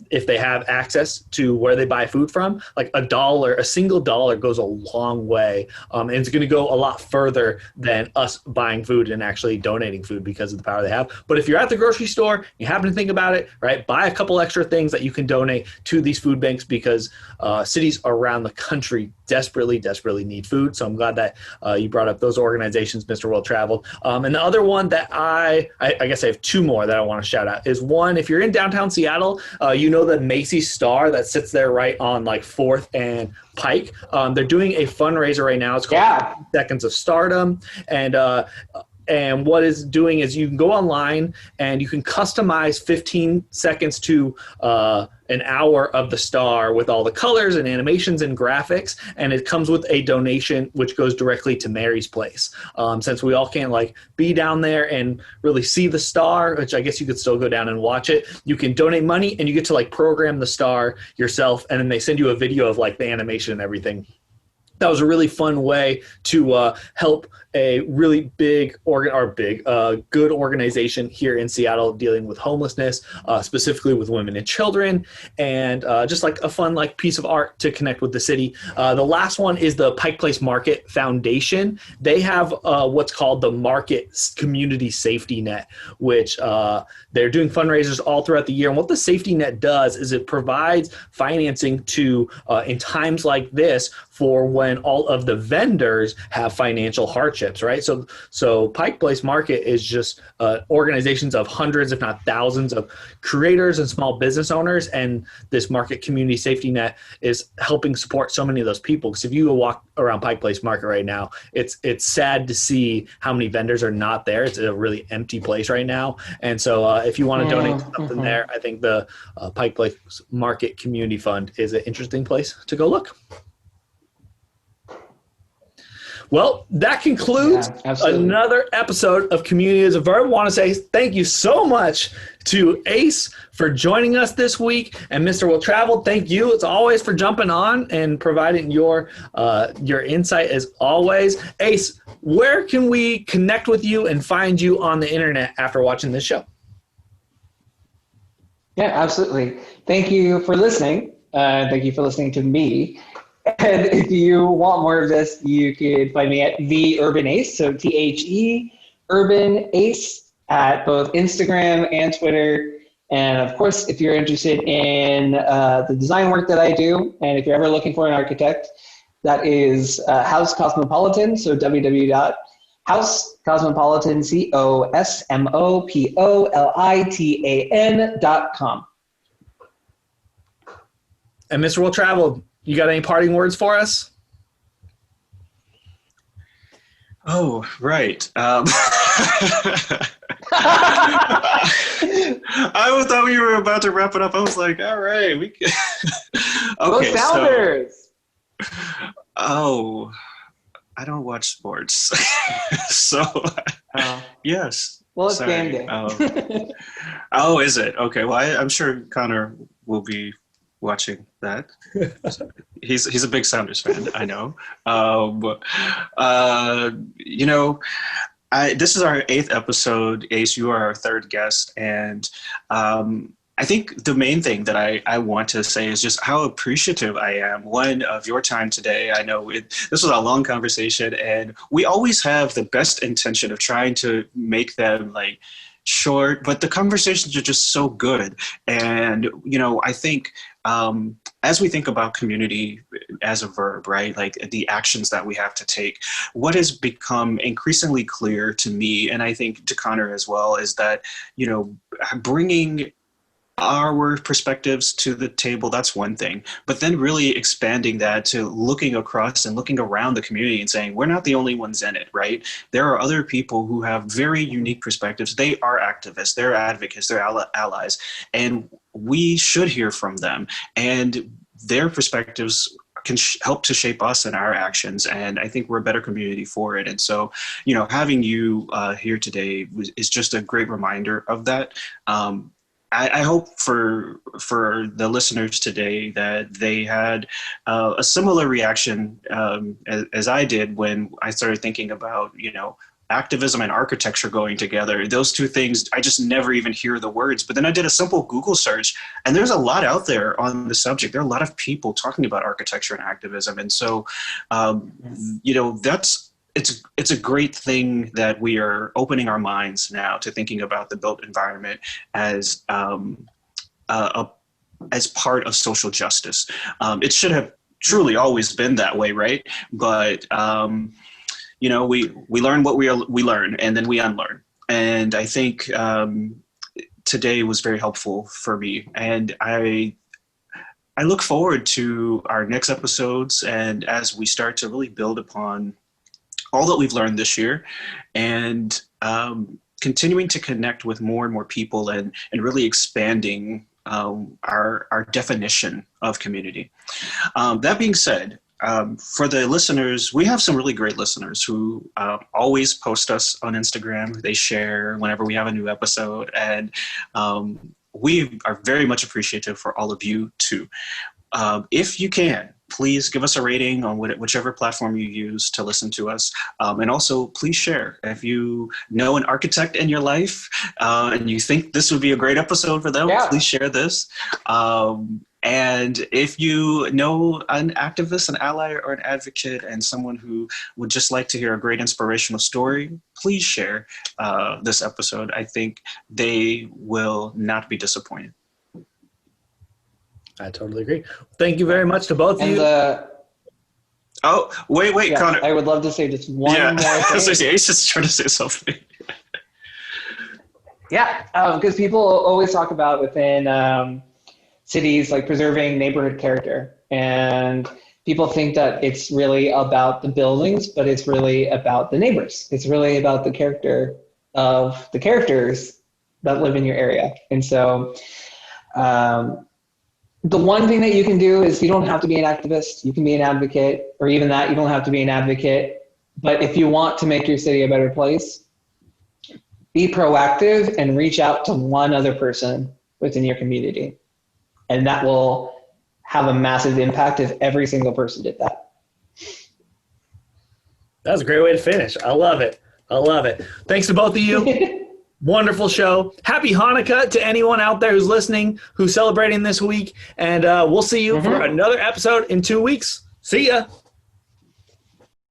if they have access to where they buy food from, like a single dollar goes a long way. And it's going to go a lot further than us buying food and actually donating food because of the power they have. But if you're at the grocery store, you happen to think about it, right? Buy a couple extra things that you can donate to these food banks because cities around the country desperately, desperately need food. So I'm glad that you brought up those organizations, Mr. Well Traveled. And the other one that I guess I have two more that I want to shout out is one, if you're in downtown Seattle, you know the Macy's Star that sits there right on like 4th and Pike. They're doing a fundraiser right now. It's called Seconds of Stardom. And what it's doing is you can go online and you can customize 15 seconds to an hour of the star with all the colors and animations and graphics. And it comes with a donation, which goes directly to Mary's Place. Since we all can't like be down there and really see the star, which I guess you could still go down and watch it, you can donate money and you get to like program the star yourself. And then they send you a video of like the animation and everything. That was a really fun way to help a really good organization here in Seattle dealing with homelessness, specifically with women and children, and just like a fun like piece of art to connect with the city. The last one is the Pike Place Market Foundation. They have what's called the Market Community Safety Net, which they're doing fundraisers all throughout the year. And what the safety net does is it provides financing to in times like this for when all of the vendors have financial hardships, right? So Pike Place Market is just organizations of hundreds, if not thousands, of creators and small business owners, and this Market Community Safety Net is helping support so many of those people. Because if you go walk around Pike Place Market right now, it's sad to see how many vendors are not there. It's a really empty place right now, and so if you want to donate to something there, I think the Pike Place Market Community Fund is an interesting place to go look. Well, that concludes another episode of Community as a Verb. I want to say thank you so much to Ace for joining us this week, and Mr. Well Traveled, thank you as always for jumping on and providing your insight as always. Ace, where can we connect with you and find you on the internet after watching this show? Yeah, absolutely. Thank you for listening. Thank you for listening to me. And if you want more of this, you can find me at The Urban Ace, so THE Urban Ace at both Instagram and Twitter. And of course, if you're interested in the design work that I do, and if you're ever looking for an architect, That is House Cosmopolitan, so www.housecosmopolitan, COSMOPOLITAN.com. And Mr. Will Travel, you got any parting words for us? Oh, right. I thought we were about to wrap it up. I was like, all right, we can. Okay, Go Sounders! Oh, I don't watch sports. So, yes. Well, it's sorry. game day. Oh, is it? Okay, well, I'm sure Connor will be watching that. He's a big Sounders fan, I know. This is our 8th episode. Ace, you are our 3rd guest, and I think the main thing that I want to say is just how appreciative I am, one, of your time today. I know this was a long conversation, and we always have the best intention of trying to make them like short, but the conversations are just so good. And, I think as we think about community as a verb, right, like the actions that we have to take, what has become increasingly clear to me, and I think to Connor as well, is that, bringing our perspectives to the table, that's one thing, but then really expanding that to looking across and looking around the community and saying, we're not the only ones in it, right? There are other people who have very unique perspectives. They are activists, they're advocates, they're allies, and we should hear from them. And their perspectives can help to shape us and our actions. And I think we're a better community for it. And so, having you here today is just a great reminder of that. I hope for the listeners today that they had a similar reaction as I did when I started thinking about, activism and architecture going together. Those two things, I just never even hear the words. But then I did a simple Google search, and there's a lot out there on the subject. There are a lot of people talking about architecture and activism. And so, it's a great thing that we are opening our minds now to thinking about the built environment as part of social justice. It should have truly always been that way, right? But we learn what we learn, and then we unlearn. And I think today was very helpful for me, and I look forward to our next episodes, and as we start to really build upon all that we've learned this year, and continuing to connect with more and more people, and really expanding our definition of community. That being said, for the listeners, we have some really great listeners who always post us on Instagram. They share whenever we have a new episode, and we are very much appreciative for all of you too. If you can, please give us a rating on whichever platform you use to listen to us. And also, please share. If you know an architect in your life and you think this would be a great episode for them, please share this. And if you know an activist, an ally, or an advocate, and someone who would just like to hear a great inspirational story, please share this episode. I think they will not be disappointed. I totally agree. Thank you very much to both of you. Oh, wait, Connor. I would love to say just one more thing. Ace is trying to say something. Because people always talk about within cities, like preserving neighborhood character. And people think that it's really about the buildings, but it's really about the neighbors. It's really about the character of the characters that live in your area. And so the one thing that you can do is you don't have to be an activist. You can be an advocate, or even that, you don't have to be an advocate. But if you want to make your city a better place, be proactive and reach out to one other person within your community. And that will have a massive impact if every single person did that. That was a great way to finish. I love it. Thanks to both of you. Wonderful show. Happy Hanukkah to anyone out there who's listening, who's celebrating this week. And we'll see you for another episode in 2 weeks. See ya.